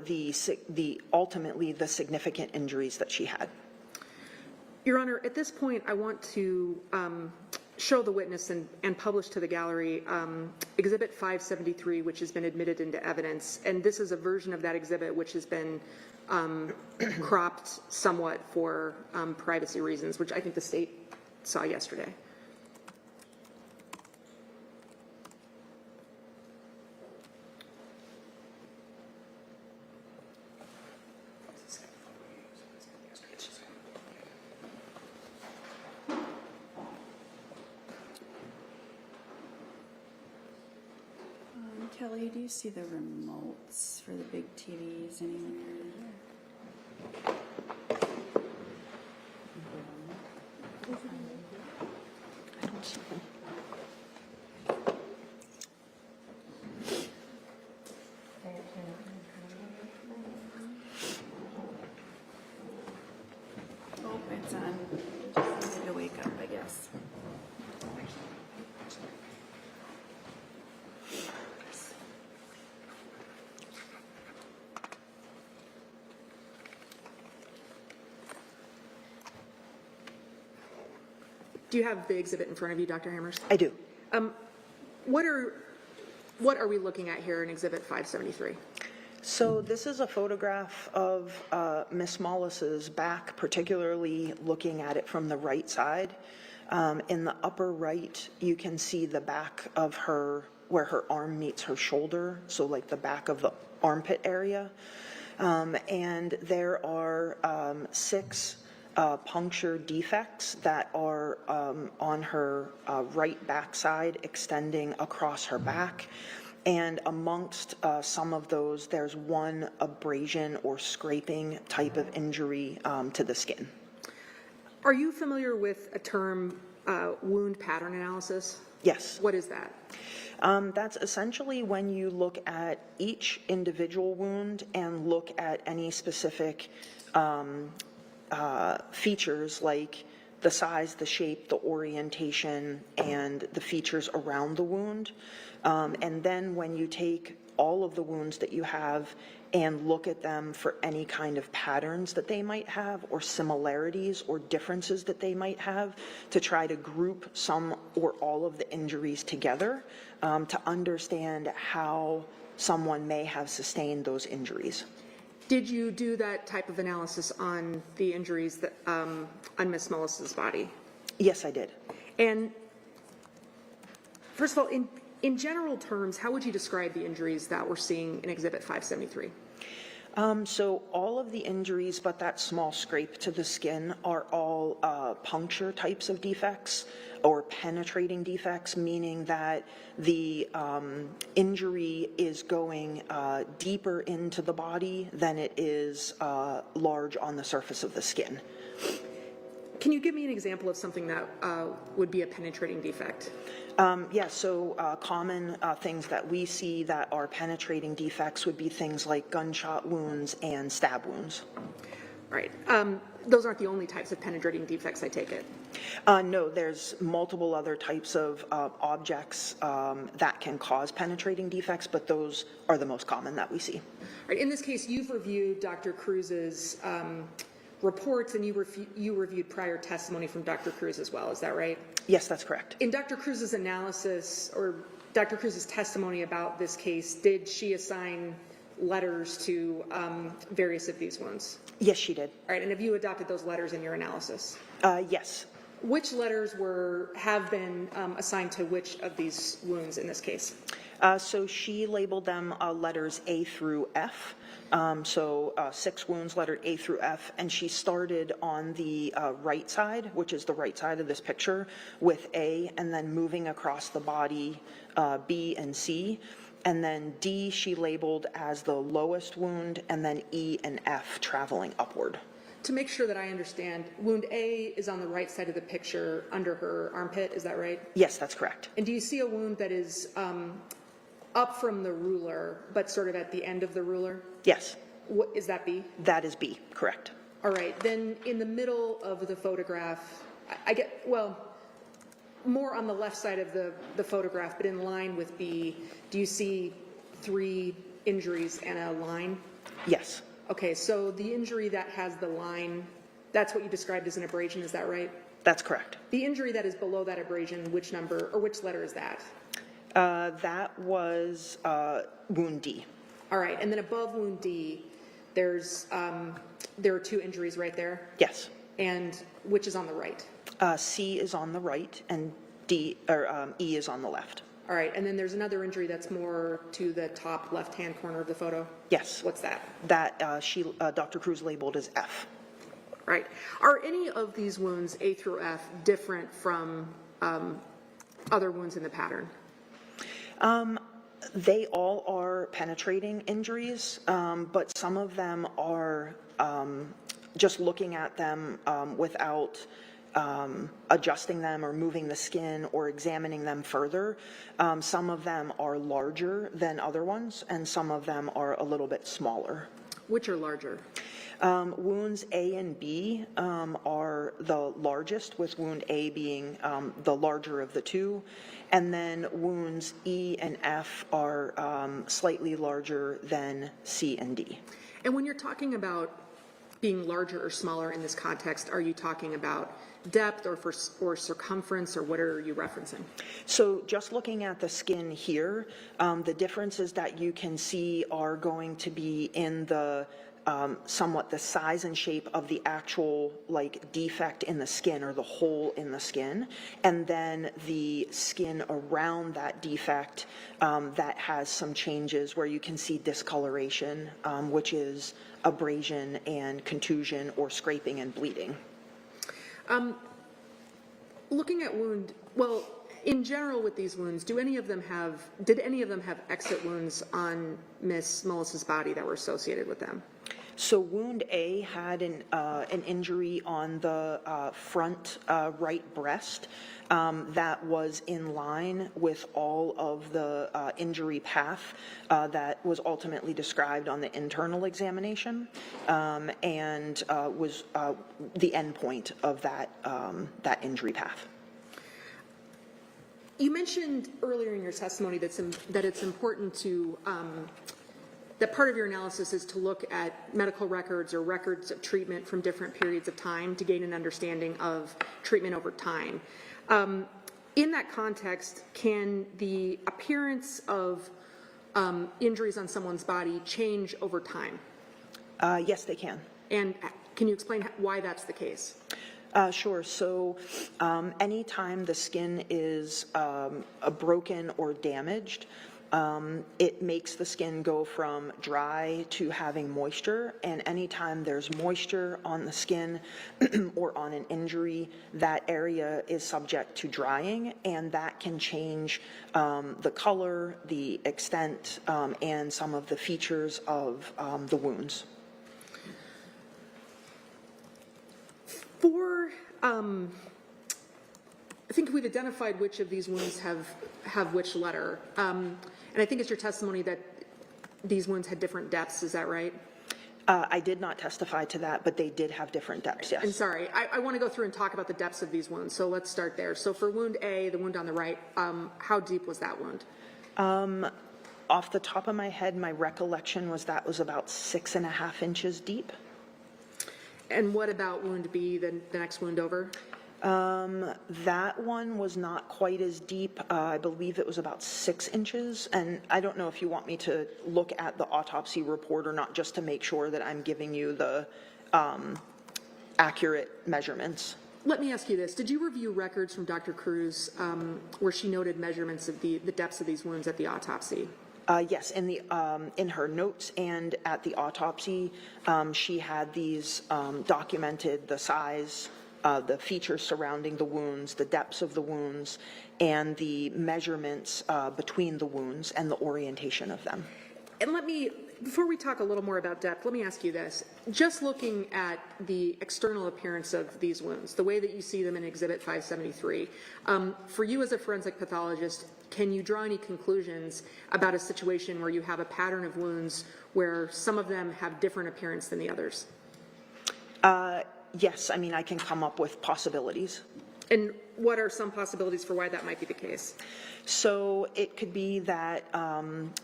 A: ultimately the significant injuries that she had.
C: Your Honor, at this point, I want to show the witness and publish to the gallery Exhibit 573, which has been admitted into evidence. And this is a version of that exhibit which has been cropped somewhat for privacy reasons, which I think the state saw yesterday.
B: Kelly, do you see the remotes for the big TVs anywhere?
A: I don't see them.
B: Oh, it's on. Just needed to wake up, I guess.
C: Do you have the exhibit in front of you, Dr. Hammers?
A: I do.
C: What are we looking at here in Exhibit 573?
A: So this is a photograph of Miss Mullis's back, particularly looking at it from the right side. In the upper right, you can see the back of her, where her arm meets her shoulder, so like the back of the armpit area. And there are 6 puncture defects that are on her right backside, extending across her back. And amongst some of those, there's one abrasion or scraping type of injury to the skin.
C: Are you familiar with a term, wound pattern analysis?
A: Yes.
C: What is that?
A: That's essentially when you look at each individual wound and look at any specific features like the size, the shape, the orientation, and the features around the wound. And then when you take all of the wounds that you have and look at them for any kind of patterns that they might have or similarities or differences that they might have, to try to group some or all of the injuries together to understand how someone may have sustained those injuries.
C: Did you do that type of analysis on the injuries that, on Ms. Mullis's body?
A: Yes, I did.
C: And first of all, in general terms, how would you describe the injuries that we're seeing in Exhibit 573?
A: So all of the injuries but that small scrape to the skin are all puncture types of defects or penetrating defects, meaning that the injury is going deeper into the body than it is large on the surface of the skin.
C: Can you give me an example of something that would be a penetrating defect?
A: So common things that we see that are penetrating defects would be things like gunshot wounds and stab wounds.
C: Right. Those aren't the only types of penetrating defects, I take it.
A: No, there's multiple other types of objects that can cause penetrating defects, but those are the most common that we see.
C: Right. In this case, you've reviewed Dr. Cruz's reports, and you reviewed prior testimony from Dr. Cruz as well. Is that right?
A: Yes, that's correct.
C: In Dr. Cruz's analysis or Dr. Cruz's testimony about this case, did she assign letters to various of these wounds?
A: Yes, she did.
C: All right, and have you adopted those letters in your analysis?
A: Yes.
C: Which letters have been assigned to which of these wounds in this case?
A: So she labeled them letters A through F. 6 wounds lettered A through F, and she started on the right side, which is the right side of this picture, with A, and then moving across the body B and C. And then D she labeled as the lowest wound, and then E and F traveling upward.
C: To make sure that I understand, wound A is on the right side of the picture under her armpit, is that right?
A: Yes, that's correct.
C: And do you see a wound that is up from the ruler, but sort of at the end of the ruler?
A: Yes.
C: What, is that B?
A: That is B, correct.
C: All right, then in the middle of the photograph, I get, well, more on the left side of the photograph, but in line with B, do you see 3 injuries and a line?
A: Yes.
C: Okay, so the injury that has the line, that's what you described as an abrasion, is that right?
A: That's correct.
C: The injury that is below that abrasion, which number or which letter is that?
A: That was wound D.
C: All right, and then above wound D, there's there are 2 injuries right there,
A: Yes.
C: and which is on the right?
A: C is on the right and E is on the left.
C: All right, and then there's another injury that's more to the top left-hand corner of the photo?
A: Yes.
C: What's that?
A: That Dr. Cruz labeled as F.
C: Right. Are any of these wounds, A through F, different from other wounds in the pattern?
A: They all are penetrating injuries, but some of them are just looking at them without adjusting them or moving the skin or examining them further. Some of them are larger than other ones, and some of them are a little bit smaller.
C: Which are larger?
A: Wounds A and B are the largest, with wound A being the larger of the two, and then wounds E and F are slightly larger than C and D.
C: And when you're talking about being larger or smaller in this context, are you talking about depth or circumference, or what are you referencing?
A: So just looking at the skin here, the differences that you can see are going to be in the somewhat the size and shape of the actual defect in the skin or the hole in the skin, and then the skin around that defect that has some changes where you can see discoloration, which is abrasion and contusion or scraping and bleeding.
C: Looking at well, in general with these wounds, did any of them have exit wounds on Miss Mullis's body that were associated with them?
A: So wound A had an injury on the front right breast that was in line with all of the injury path that was ultimately described on the internal examination, and was the end point of that injury path.
C: You mentioned earlier in your testimony that it's important to that part of your analysis is to look at medical records or records of treatment from different periods of time to gain an understanding of treatment over time. In that context, can the appearance of injuries on someone's body change over time?
A: Yes, they can.
C: And can you explain why that's the case?
A: Sure. So anytime the skin is broken or damaged, it makes the skin go from dry to having moisture, and anytime there's moisture on the skin or on an injury, that area is subject to drying, and that can change the color, the extent, and some of the features of the wounds.
C: I think we've identified which of these wounds have which letter. And I think it's your testimony that these wounds had different depths, is that right?
A: I did not testify to that, but they did have different depths, yes.
C: And sorry, I want to go through and talk about the depths of these wounds, so let's start there. So for wound A, the wound on the right, how deep was that wound?
A: Off the top of my head, my recollection was that was about 6.5 inches deep.
C: And what about wound B, the next wound over?
A: That one was not quite as deep. I believe it was about 6 inches. And I don't know if you want me to look at the autopsy report or not, just to make sure that I'm giving you the accurate measurements.
C: Let me ask you this. Did you review records from Dr. Cruz where she noted measurements of the depths of these wounds at the autopsy?
A: Yes, in her notes and at the autopsy, she had these documented, the size, the features surrounding the wounds, the depths of the wounds, and the measurements between the wounds and the orientation of them.
C: And before we talk a little more about depth, let me ask you this. Just looking at the external appearance of these wounds, the way that you see them in Exhibit 573, for you as a forensic pathologist, can you draw any conclusions about a situation where you have a pattern of wounds where some of them have different appearance than the others?
A: Yes, I mean, I can come up with possibilities.
C: And what are some possibilities for why that might be the case?
A: So it could be that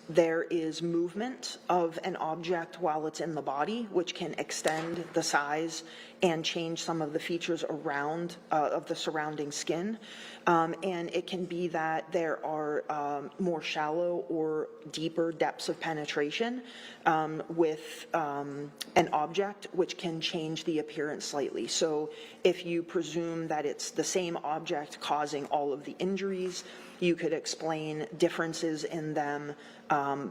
A: there is movement of an object while it's in the body, which can extend the size and change some of the features around of the surrounding skin. And it can be that there are more shallow or deeper depths of penetration with an object, which can change the appearance slightly. So if you presume that it's the same object causing all of the injuries, you could explain differences in them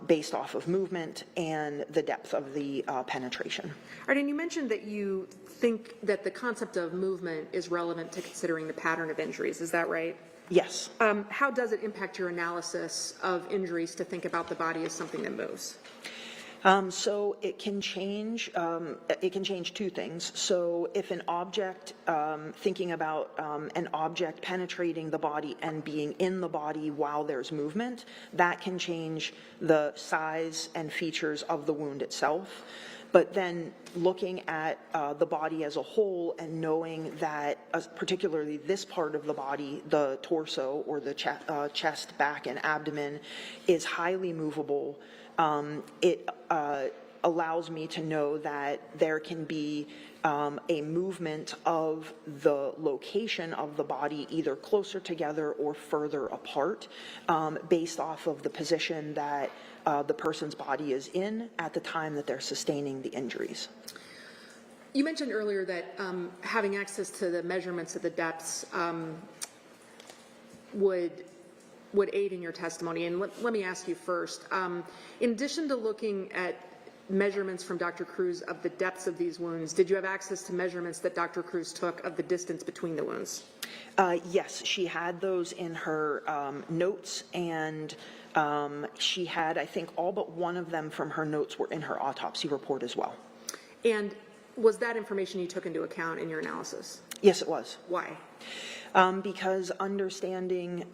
A: based off of movement and the depth of the penetration.
C: All right, and you mentioned that you think that the concept of movement is relevant to considering the pattern of injuries. Is that right?
A: Yes.
C: How does it impact your analysis of injuries to think about the body as something that moves?
A: So it can change two things. So if an object, thinking about an object penetrating the body and being in the body while there's movement, that can change the size and features of the wound itself. But then looking at the body as a whole and knowing that particularly this part of the body, the torso or the chest, back, and abdomen is highly movable, it allows me to know that there can be a movement of the location of the body either closer together or further apart based off of the position that the person's body is in at the time that they're sustaining the injuries.
C: You mentioned earlier that having access to the measurements of the depths would aid in your testimony. And let me ask you first, in addition to looking at measurements from Dr. Cruz of the depths of these wounds, did you have access to measurements that Dr. Cruz took of the distance between the wounds?
A: Yes, she had those in her notes, and she had, I think, all but one of them from her notes were in her autopsy report as well.
C: And was that information you took into account in your analysis?
A: Yes, it was.
C: Why?
A: Because understanding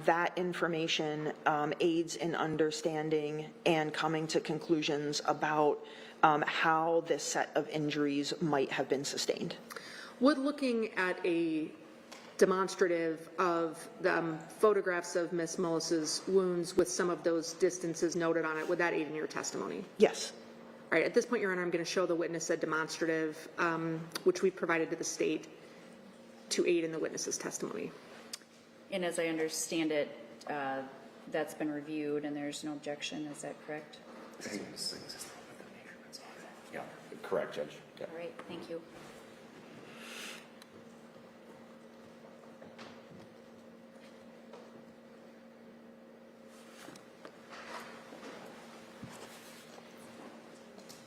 A: that information aids in understanding and coming to conclusions about how this set of injuries might have been sustained.
C: Would looking at a demonstrative of the photographs of Ms. Mullis's wounds with some of those distances noted on it, would that aid in your testimony?
A: Yes.
C: All right, at this point, Your Honor, I'm going to show the witness a demonstrative, which we provided to the state to aid in the witness's testimony.
B: And as I understand it, that's been reviewed and there's no objection, is that correct?
D: Yeah, correct, Judge. Yeah.
B: All right, thank you.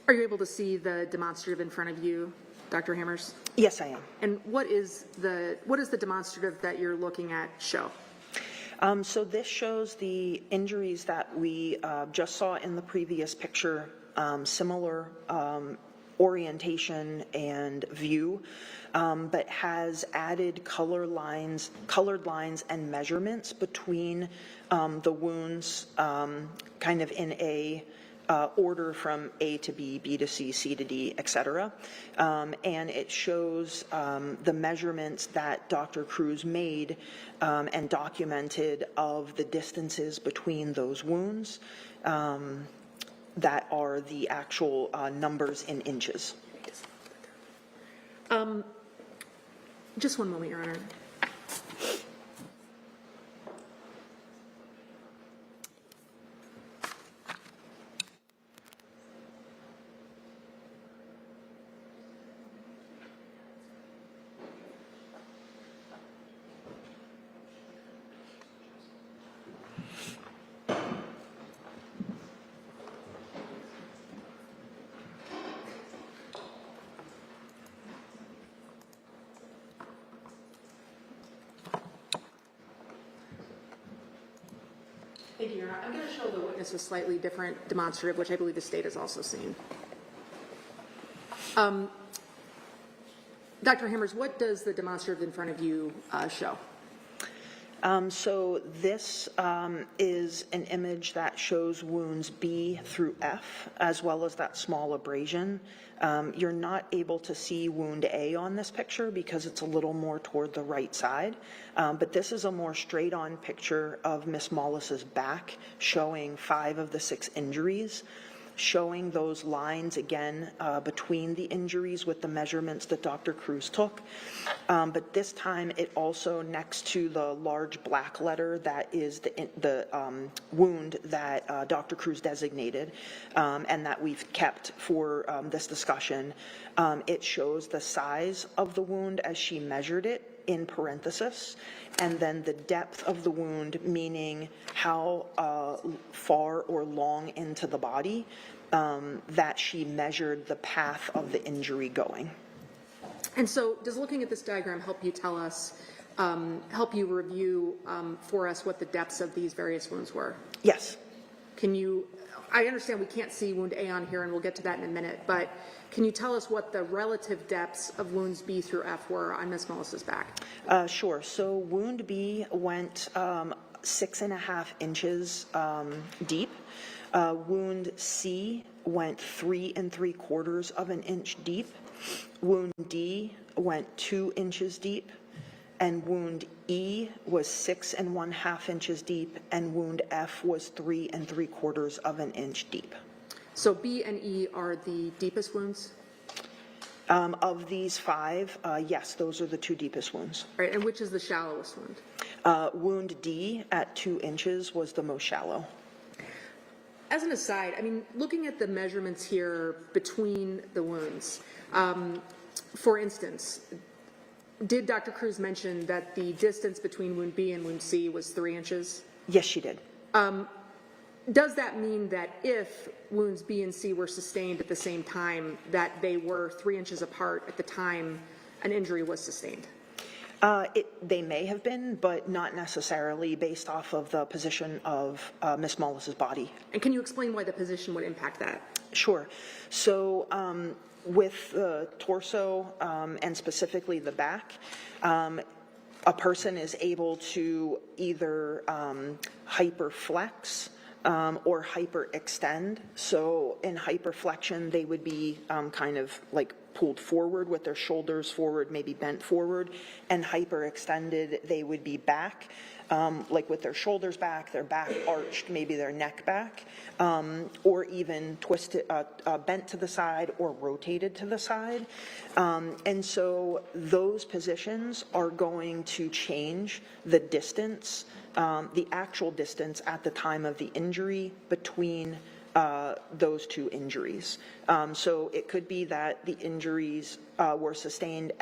C: Are you able to see the demonstrative in front of you, Dr. Hammers?
A: Yes, I am.
C: And what is the demonstrative that you're looking at show?
A: So this shows the injuries that we just saw in the previous picture, similar orientation and view, but has added colored lines and measurements between the wounds, kind of in a order from A to B, B to C, C to D, etc. And it shows the measurements that Dr. Cruz made and documented of the distances between those wounds that are the actual numbers in inches.
C: Just one moment, Your Honor. Thank you, Your Honor. I'm going to show the witness a slightly different demonstrative, which I believe the state has also seen. Dr. Hammers, what does the demonstrative in front of you show?
A: So this is an image that shows wounds B through F, as well as that small abrasion. You're not able to see wound A on this picture because it's a little more toward the right side, but this is a more straight-on picture of Miss Mullis's back, showing 5 of the 6 injuries, showing those lines again between the injuries with the measurements that Dr. Cruz took. But this time it also, next to the large black letter that is the wound that Dr. Cruz designated and that we've kept for this discussion, it shows the size of the wound as she measured it in parenthesis, and then the depth of the wound, meaning how far or long into the body that she measured the path of the injury going.
C: And so does looking at this diagram help you tell us, help you review for us what the depths of these various wounds were?
A: Yes.
C: Can you, I understand we can't see wound A on here, and we'll get to that in a minute, but can you tell us what the relative depths of wounds B through F were on Miss Mullis's back?
A: Sure. So wound B went 6.5 inches deep. Wound C went 3 3/4 of an inch deep. Wound D went 2 inches deep, and wound E was 6 1/2 inches deep, and wound F was 3 3/4 of an inch deep.
C: So B and E are the deepest wounds?
A: Of these 5, yes, those are the 2 deepest wounds.
C: Right, and which is the shallowest wound?
A: Wound D at 2 inches was the most shallow.
C: As an aside, I mean, looking at the measurements here between the wounds, for instance, did Dr. Cruz mention that the distance between wound B and wound C was 3 inches?
A: Yes, she did.
C: Does that mean that if wounds B and C were sustained at the same time, that they were 3 inches apart at the time an injury was sustained?
A: They may have been, but not necessarily based off of the position of Miss Mullis's body.
C: And can you explain why the position would impact that?
A: Sure. So with the torso and specifically the back, a person is able to either hyperflex or hyperextend. So in hyperflexion, they would be kind of like pulled forward with their shoulders forward, maybe bent forward, and hyperextended, they would be back, like with their shoulders back, their back arched, maybe their neck back, or even twisted, bent to the side or rotated to the side. And so those positions are going to change the distance, the actual distance at the time of the injury between those 2 injuries. So it could be that the injuries were sustained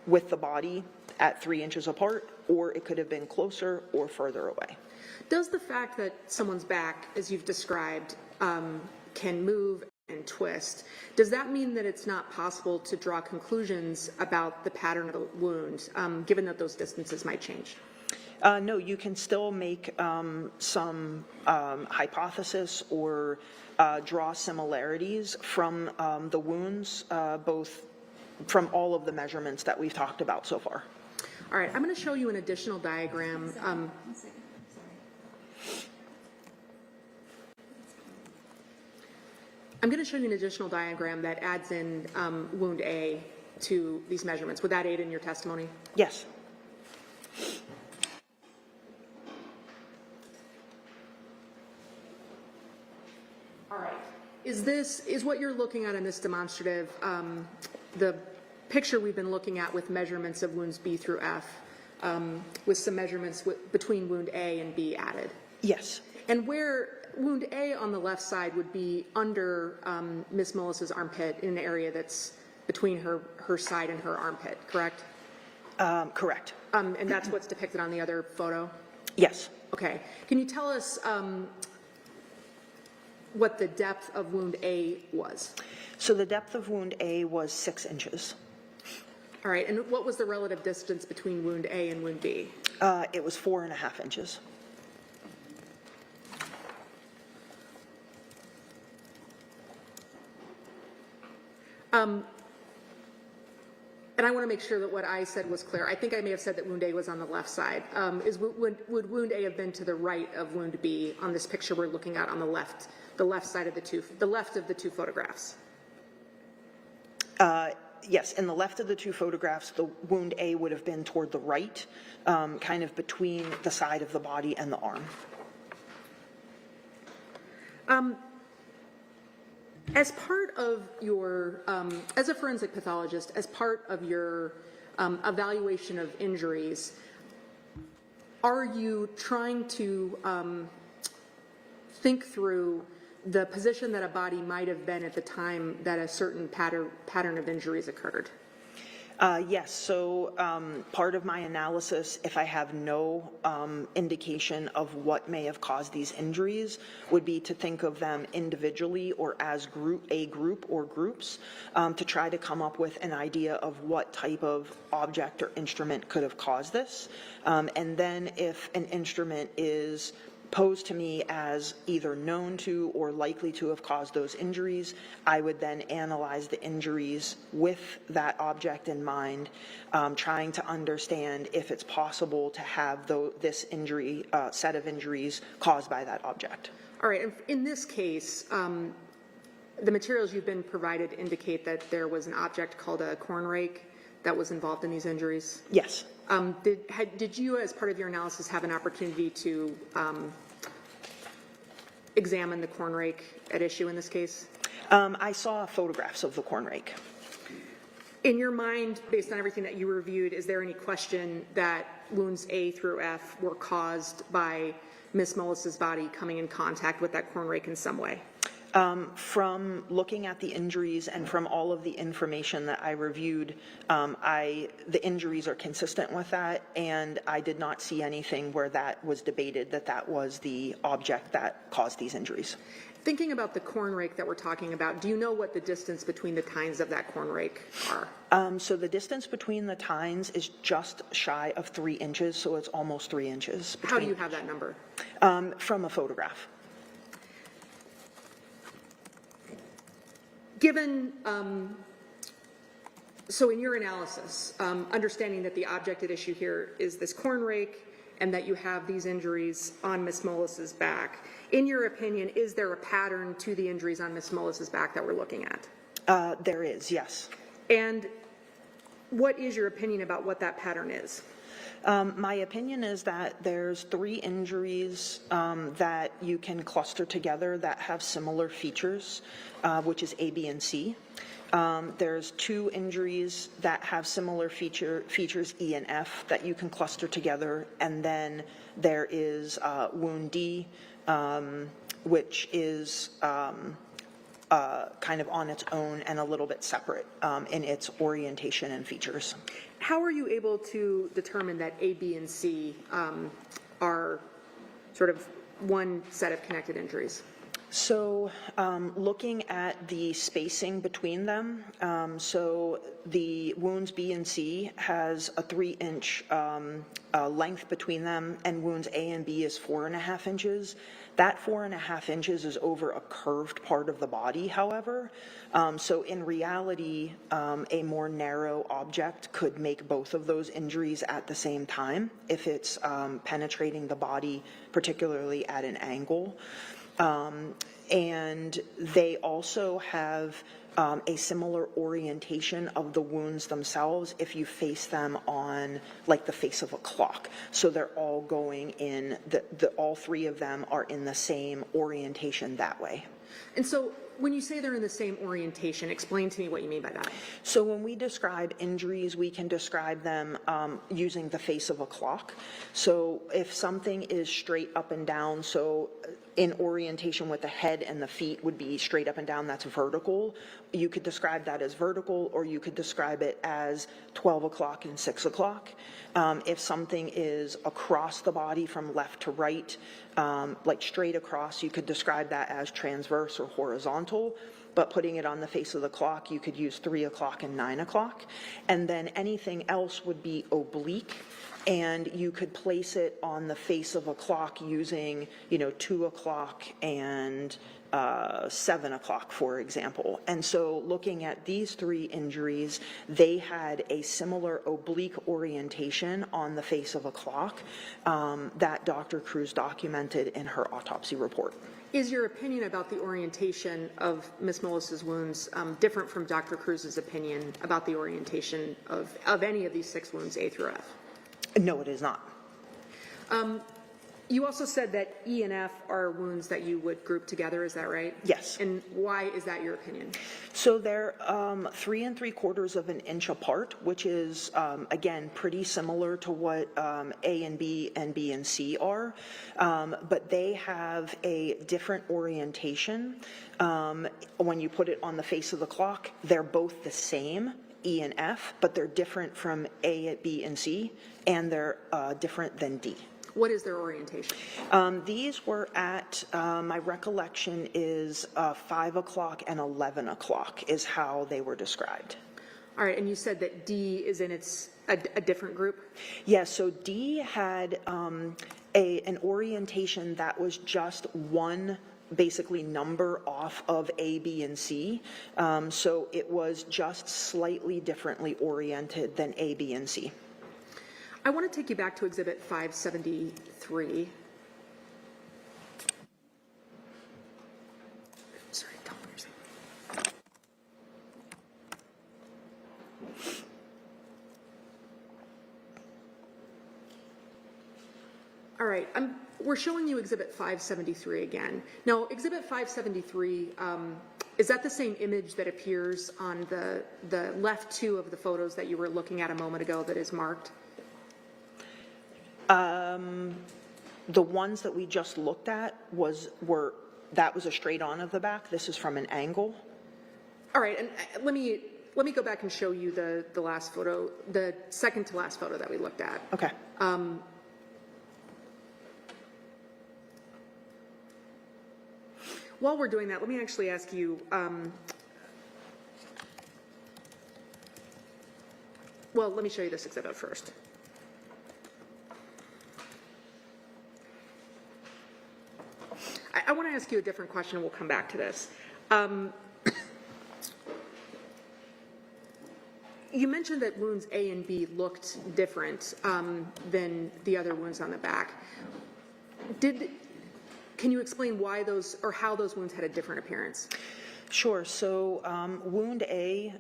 A: with the body at 3 inches apart, or it could have been closer or further away.
C: Does the fact that someone's back, as you've described, can move and twist, does that mean that it's not possible to draw conclusions about the pattern of the wound, given that those distances might change?
A: No, you can still make some hypothesis or draw similarities from the wounds, both from all of the measurements that we've talked about so far.
C: All right, I'm going to show you an additional diagram. I'm going to show you an additional diagram that adds in wound A to these measurements. Would that aid in your testimony?
A: Yes.
C: All right. Is what you're looking at in this demonstrative the picture we've been looking at with measurements of wounds B through F, with some measurements between wound A and B added?
A: Yes.
C: And where wound A on the left side would be under Miss Mullis's armpit in an area that's between her side and her armpit, correct?
A: Correct.
C: And that's what's depicted on the other photo?
A: Yes.
C: Okay. Can you tell us what the depth of wound A was?
A: So the depth of wound A was 6 inches.
C: All right. And what was the relative distance between wound A and wound B?
A: It was 4.5 inches.
C: and I want to make sure that what I said was clear. I think I may have said that wound A was on the left side. Would wound A have been to the right of wound B on this picture we're looking at on the left side of the left of the two photographs?
A: Yes, in the left of the two photographs, the wound A would have been toward the right, kind of between the side of the body and the arm.
C: As part of your, as a forensic pathologist, as part of your evaluation of injuries, are you trying to think through the position that a body might have been at the time that a certain pattern of injuries occurred?
A: Yes, so part of my analysis, if I have no indication of what may have caused these injuries, would be to think of them individually or as a group or groups to try to come up with an idea of what type of object or instrument could have caused this. And then if an instrument is posed to me as either known to or likely to have caused those injuries, I would then analyze the injuries with that object in mind, trying to understand if it's possible to have this injury, set of injuries caused by that object.
C: All right, in this case, the materials you've been provided indicate that there was an object called a corn rake that was involved in these injuries?
A: Yes.
C: Did you, as part of your analysis, have an opportunity to examine the corn rake at issue in this case?
A: I saw photographs of the corn rake.
C: In your mind, based on everything that you reviewed, is there any question that wounds A through F were caused by Ms. Mullis's body coming in contact with that corn rake in some way?
A: From looking at the injuries and from all of the information that I reviewed, the injuries are consistent with that, and I did not see anything where that was debated that was the object that caused these injuries.
C: Thinking about the corn rake that we're talking about, do you know what the distance between the tines of that corn rake are?
A: So the distance between the tines is just shy of 3 inches, so it's almost 3 inches.
C: How do you have that number?
A: From a photograph.
C: Given, so in your analysis, understanding that the object at issue here is this corn rake and that you have these injuries on Ms. Mullis's back, in your opinion, is there a pattern to the injuries on Ms. Mullis's back that we're looking at?
A: There is, yes.
C: And what is your opinion about what that pattern is?
A: My opinion is that there's 3 injuries that you can cluster together that have similar features, which is A, B, and C. There's 2 injuries that have similar features, E and F, that you can cluster together, and then there is wound D, which is kind of on its own and a little bit separate in its orientation and features.
C: How are you able to determine that A, B, and C are sort of one set of connected injuries?
A: So looking at the spacing between them, so the wounds B and C has a 3-inch length between them, and wounds A and B is 4.5 inches. That 4.5 inches is over a curved part of the body, however. So in reality, a more narrow object could make both of those injuries at the same time if it's penetrating the body, particularly at an angle. And they also have a similar orientation of the wounds themselves if you face them on like the face of a clock. So they're all going in, all 3 of them are in the same orientation that way.
C: And so when you say they're in the same orientation, explain to me what you mean by that.
A: So when we describe injuries, we can describe them using the face of a clock. So if something is straight up and down, so in orientation with the head and the feet would be straight up and down, that's vertical. You could describe that as vertical, or you could describe it as 12 o'clock and 6 o'clock. If something is across the body from left to right, like straight across, you could describe that as transverse or horizontal, but putting it on the face of the clock, you could use 3 o'clock and 9 o'clock. And then anything else would be oblique, and you could place it on the face of a clock using, 2 o'clock and 7 o'clock, for example. And so looking at these 3 injuries, they had a similar oblique orientation on the face of a clock that Dr. Cruz documented in her autopsy report.
C: Is your opinion about the orientation of Ms. Mullis's wounds different from Dr. Cruz's opinion about the orientation of any of these 6 wounds, A through F?
A: No, it is not.
C: You also said that E and F are wounds that you would group together, is that right?
A: Yes.
C: And why is that your opinion?
A: So they're 3 3/4 of an inch apart, which is, again, pretty similar to what A and B and C are, but they have a different orientation. When you put it on the face of the clock, they're both the same, E and F, but they're different from A, B, and C, and they're different than D.
C: What is their orientation?
A: These were at, my recollection is 5 o'clock and 11 o'clock is how they were described.
C: All right, and you said that D is in a different group?
A: Yeah, so D had an orientation that was just one basically number off of A, B, and C. So it was just slightly differently oriented than A, B, and C.
C: I want to take you back to Exhibit 573. Sorry, tell me what you're saying. All right, we're showing you Exhibit 573 again. Now, Exhibit 573, is that the same image that appears on the left 2 of the photos that you were looking at a moment ago that is marked?
A: The ones that we just looked at that was a straight on of the back. This is from an angle.
C: All right, and let me go back and show you the last photo, the second to last photo that we looked at.
A: Okay.
C: While we're doing that, let me actually ask you, well, let me show you this exhibit first. I want to ask you a different question, and we'll come back to this. You mentioned that wounds A and B looked different than the other wounds on the back. Can you explain why those, or how those wounds had a different appearance?
A: Sure. So wound A,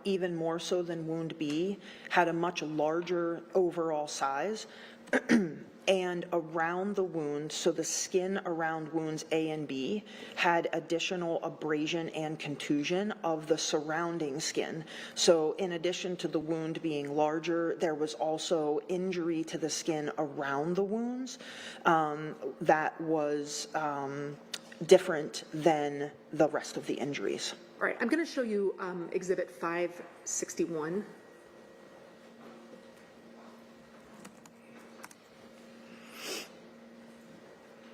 A: even more so than wound B, had a much larger overall size. And around the wound, so the skin around wounds A and B had additional abrasion and contusion of the surrounding skin. So in addition to the wound being larger, there was also injury to the skin around the wounds that was different than the rest of the injuries.
C: All right, I'm going to show you Exhibit 561.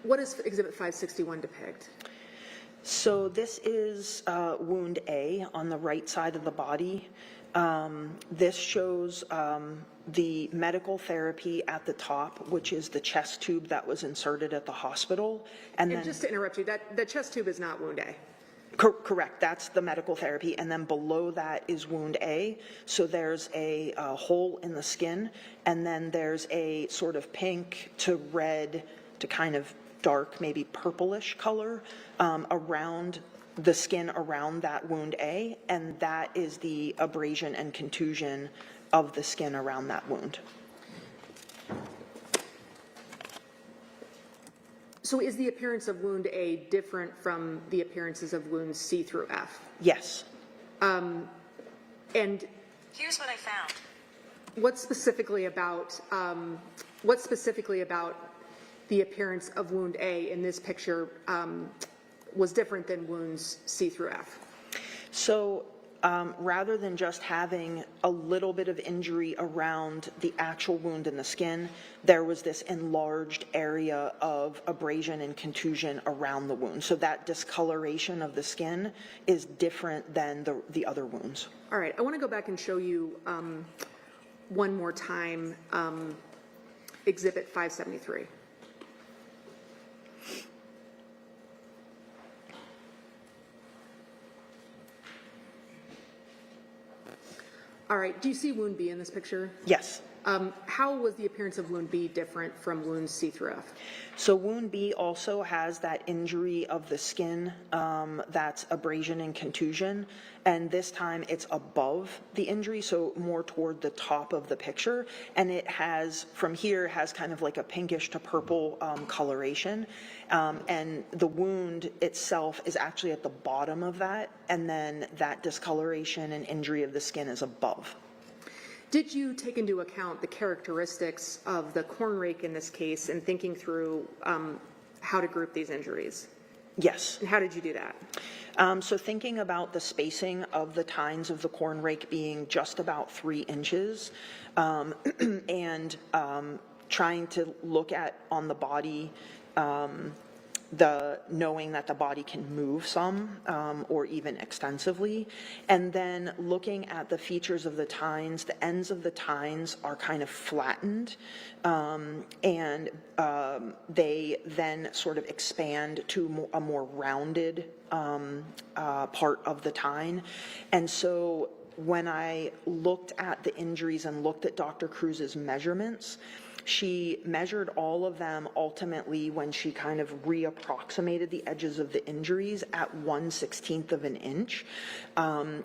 C: What does Exhibit 561 depict?
A: So this is wound A on the right side of the body. This shows the medical therapy at the top, which is the chest tube that was inserted at the hospital. And then,
C: just to interrupt you, the chest tube is not wound A.
A: Correct, that's the medical therapy. And then below that is wound A. So there's a hole in the skin, and then there's a sort of pink to red to kind of dark, maybe purplish color around the skin around that wound A, and that is the abrasion and contusion of the skin around that wound.
C: So is the appearance of wound A different from the appearances of wounds C through F?
A: Yes.
C: And
E: here's what I found.
C: what specifically about the appearance of wound A in this picture was different than wounds C through F?
A: So rather than just having a little bit of injury around the actual wound in the skin, there was this enlarged area of abrasion and contusion around the wound. So that discoloration of the skin is different than the other wounds.
C: All right, I want to go back and show you one more time Exhibit 573. All right, do you see wound B in this picture?
A: Yes.
C: How was the appearance of wound B different from wound C through F?
A: So wound B also has that injury of the skin, that's abrasion and contusion, and this time it's above the injury, so more toward the top of the picture, and it has, from here, has kind of like a pinkish to purple coloration, and the wound itself is actually at the bottom of that, and then that discoloration and injury of the skin is above.
C: Did you take into account the characteristics of the corn rake in this case in thinking through how to group these injuries?
A: Yes.
C: And how did you do that?
A: So thinking about the spacing of the tines of the corn rake being just about 3 inches, and trying to look at on the body, knowing that the body can move some or even extensively, and then looking at the features of the tines. The ends of the tines are kind of flattened, and they then sort of expand to a more rounded part of the tine. And so when I looked at the injuries and looked at Dr. Cruz's measurements, she measured all of them ultimately when she kind of reapproximated the edges of the injuries at 1/16 of an inch,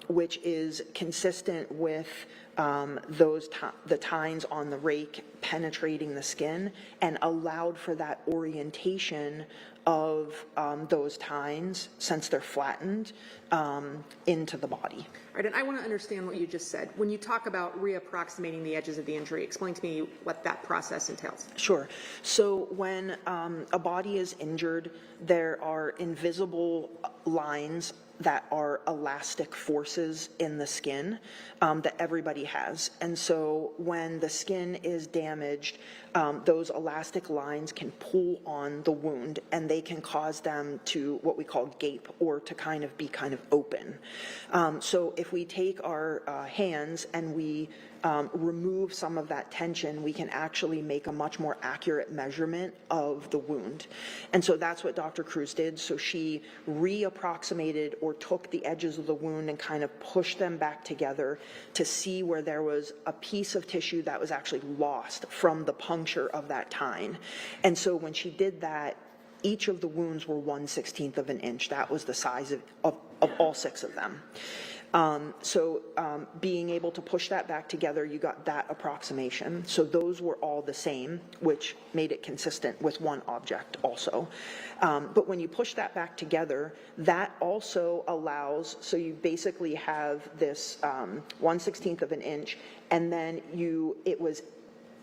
A: which is consistent with the tines on the rake penetrating the skin, and allowed for that orientation of those tines, since they're flattened, into the body.
C: All right, and I want to understand what you just said. When you talk about reapproximating the edges of the injury, explain to me what that process entails.
A: Sure. So when a body is injured, there are invisible lines that are elastic forces in the skin that everybody has. And so when the skin is damaged, those elastic lines can pull on the wound, and they can cause them to what we call gape, or to kind of be kind of open. So if we take our hands and we remove some of that tension, we can actually make a much more accurate measurement of the wound. And so that's what Dr. Cruz did. So she reapproximated or took the edges of the wound and kind of pushed them back together to see where there was a piece of tissue that was actually lost from the puncture of that tine. And so when she did that, each of the wounds were 1/16 of an inch. That was the size of all 6 of them. Being able to push that back together, you got that approximation. So those were all the same, which made it consistent with one object also. But when you push that back together, that also allows, so you basically have this 1/16 of an inch, and then it was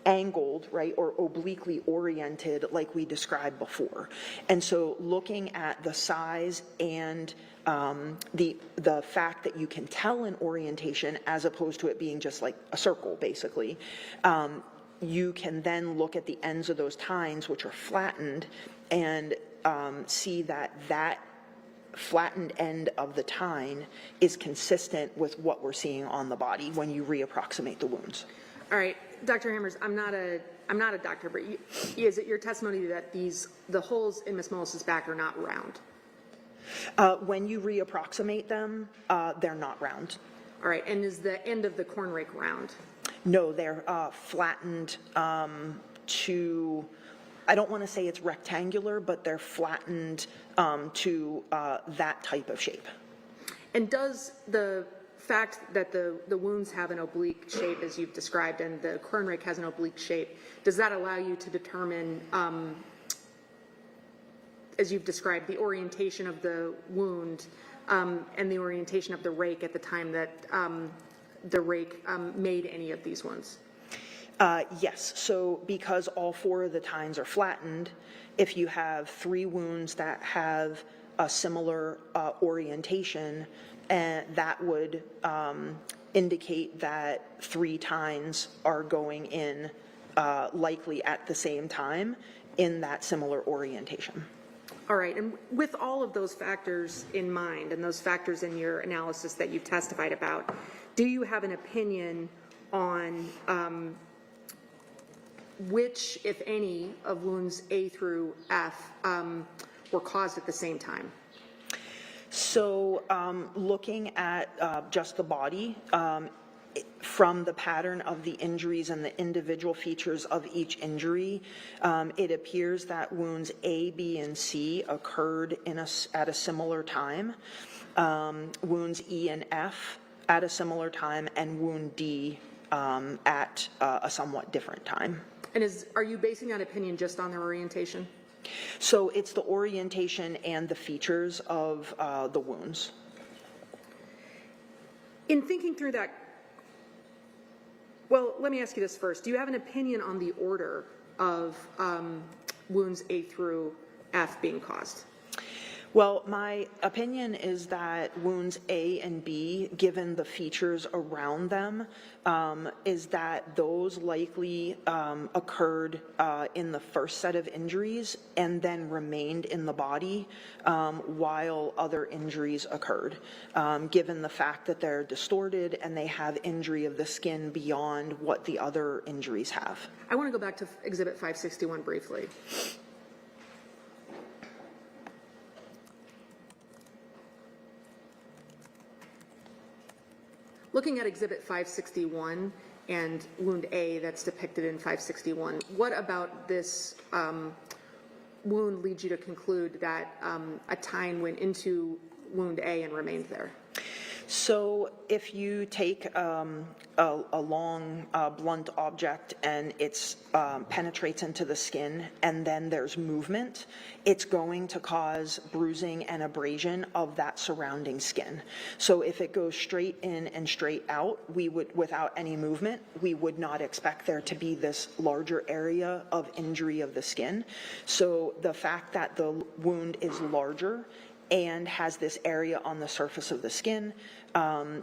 A: angled, right, or obliquely oriented like we described before. And so looking at the size and the fact that you can tell an orientation as opposed to it being just like a circle, basically, you can then look at the ends of those tines, which are flattened, and see that flattened end of the tine is consistent with what we're seeing on the body when you reapproximate the wounds.
C: All right, Dr. Hammers, I'm not a doctor, but is it your testimony that the holes in Ms. Mullis's back are not round?
A: When you reapproximate them, they're not round.
C: All right, and is the end of the corn rake round?
A: No, they're flattened to, I don't want to say it's rectangular, but they're flattened to that type of shape.
C: And does the fact that the wounds have an oblique shape, as you've described, and the corn rake has an oblique shape, does that allow you to determine, as you've described, the orientation of the wound and the orientation of the rake at the time that the rake made any of these wounds?
A: Yes, so because all 4 of the tines are flattened, if you have 3 wounds that have a similar orientation, and that would indicate that 3 tines are going in likely at the same time in that similar orientation.
C: All right, and with all of those factors in mind and those factors in your analysis that you've testified about, do you have an opinion on which, if any, of wounds A through F were caused at the same time?
A: So looking at just the body, from the pattern of the injuries and the individual features of each injury, it appears that wounds A, B, and C occurred at a similar time, wounds E and F at a similar time, and wound D at a somewhat different time.
C: And are you basing that opinion just on their orientation?
A: So it's the orientation and the features of the wounds.
C: In thinking through that, well, let me ask you this first. Do you have an opinion on the order of wounds A through F being caused?
A: Well, my opinion is that wounds A and B, given the features around them, is that those likely occurred in the first set of injuries and then remained in the body while other injuries occurred, given the fact that they're distorted and they have injury of the skin beyond what the other injuries have.
C: I want to go back to Exhibit 561 briefly. Looking at Exhibit 561 and wound A that's depicted in 561, what about this wound leads you to conclude that a tine went into wound A and remained there?
A: So if you take a long blunt object and it penetrates into the skin and then there's movement, it's going to cause bruising and abrasion of that surrounding skin. So if it goes straight in and straight out, we would, without any movement, we would not expect there to be this larger area of injury of the skin. So the fact that the wound is larger and has this area on the surface of the skin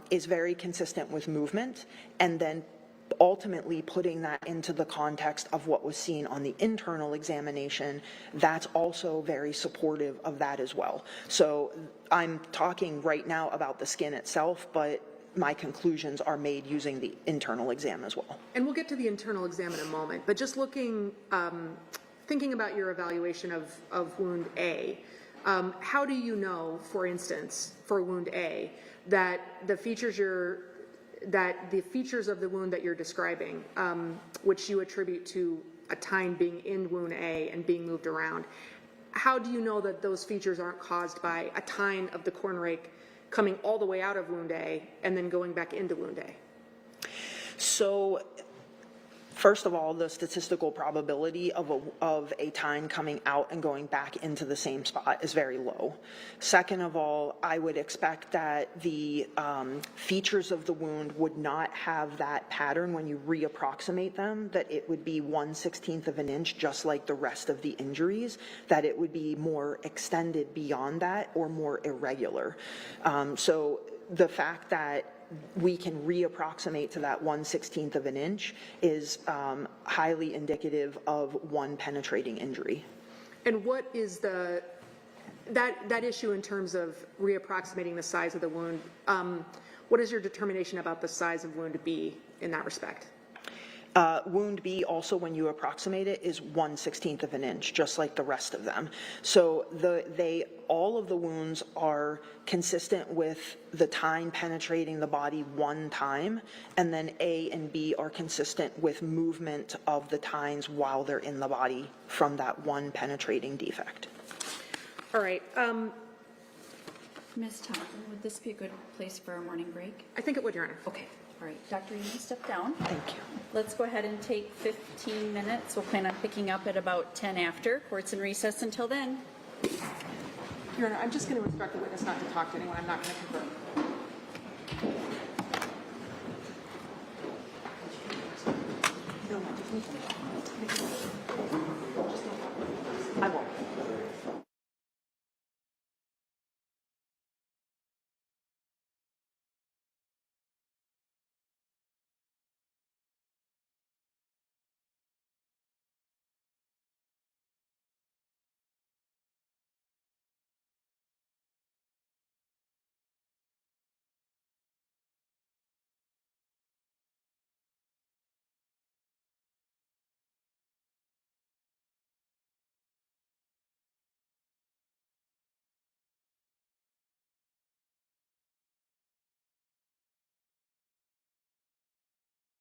A: is very consistent with movement, and then ultimately putting that into the context of what was seen on the internal examination, that's also very supportive of that as well. So I'm talking right now about the skin itself, but my conclusions are made using the internal exam as well.
C: And we'll get to the internal exam in a moment, but just looking, thinking about your evaluation of wound A, how do you know, for instance, for wound A, that the features of the wound that you're describing, which you attribute to a tine being in wound A and being moved around, how do you know that those features aren't caused by a tine of the corn rake coming all the way out of wound A and then going back into wound A?
A: So first of all, the statistical probability of a tine coming out and going back into the same spot is very low. Second of all, I would expect that the features of the wound would not have that pattern when you reapproximate them, that it would be 1/16 of an inch, just like the rest of the injuries, that it would be more extended beyond that or more irregular. So the fact that we can reapproximate to that 1/16 of an inch is highly indicative of one penetrating injury.
C: And what is that issue in terms of reapproximating the size of the wound? What is your determination about the size of wound B in that respect?
A: Wound B also, when you approximate it, is 1/16 of an inch, just like the rest of them. So all of the wounds are consistent with the tine penetrating the body one time, and then A and B are consistent with movement of the tines while they're in the body from that one penetrating defect.
C: All right.
B: Ms. Thompson, would this be a good place for a morning break?
C: I think it would, Your Honor.
B: Okay. All right, Dr. You may step down.
A: Thank you.
B: Let's go ahead and take 15 minutes. We'll plan on picking up at about 10 after. Court's in recess until then.
C: Your Honor, I'm just going to instruct the witness not to talk to anyone. I'm not going to confirm. No,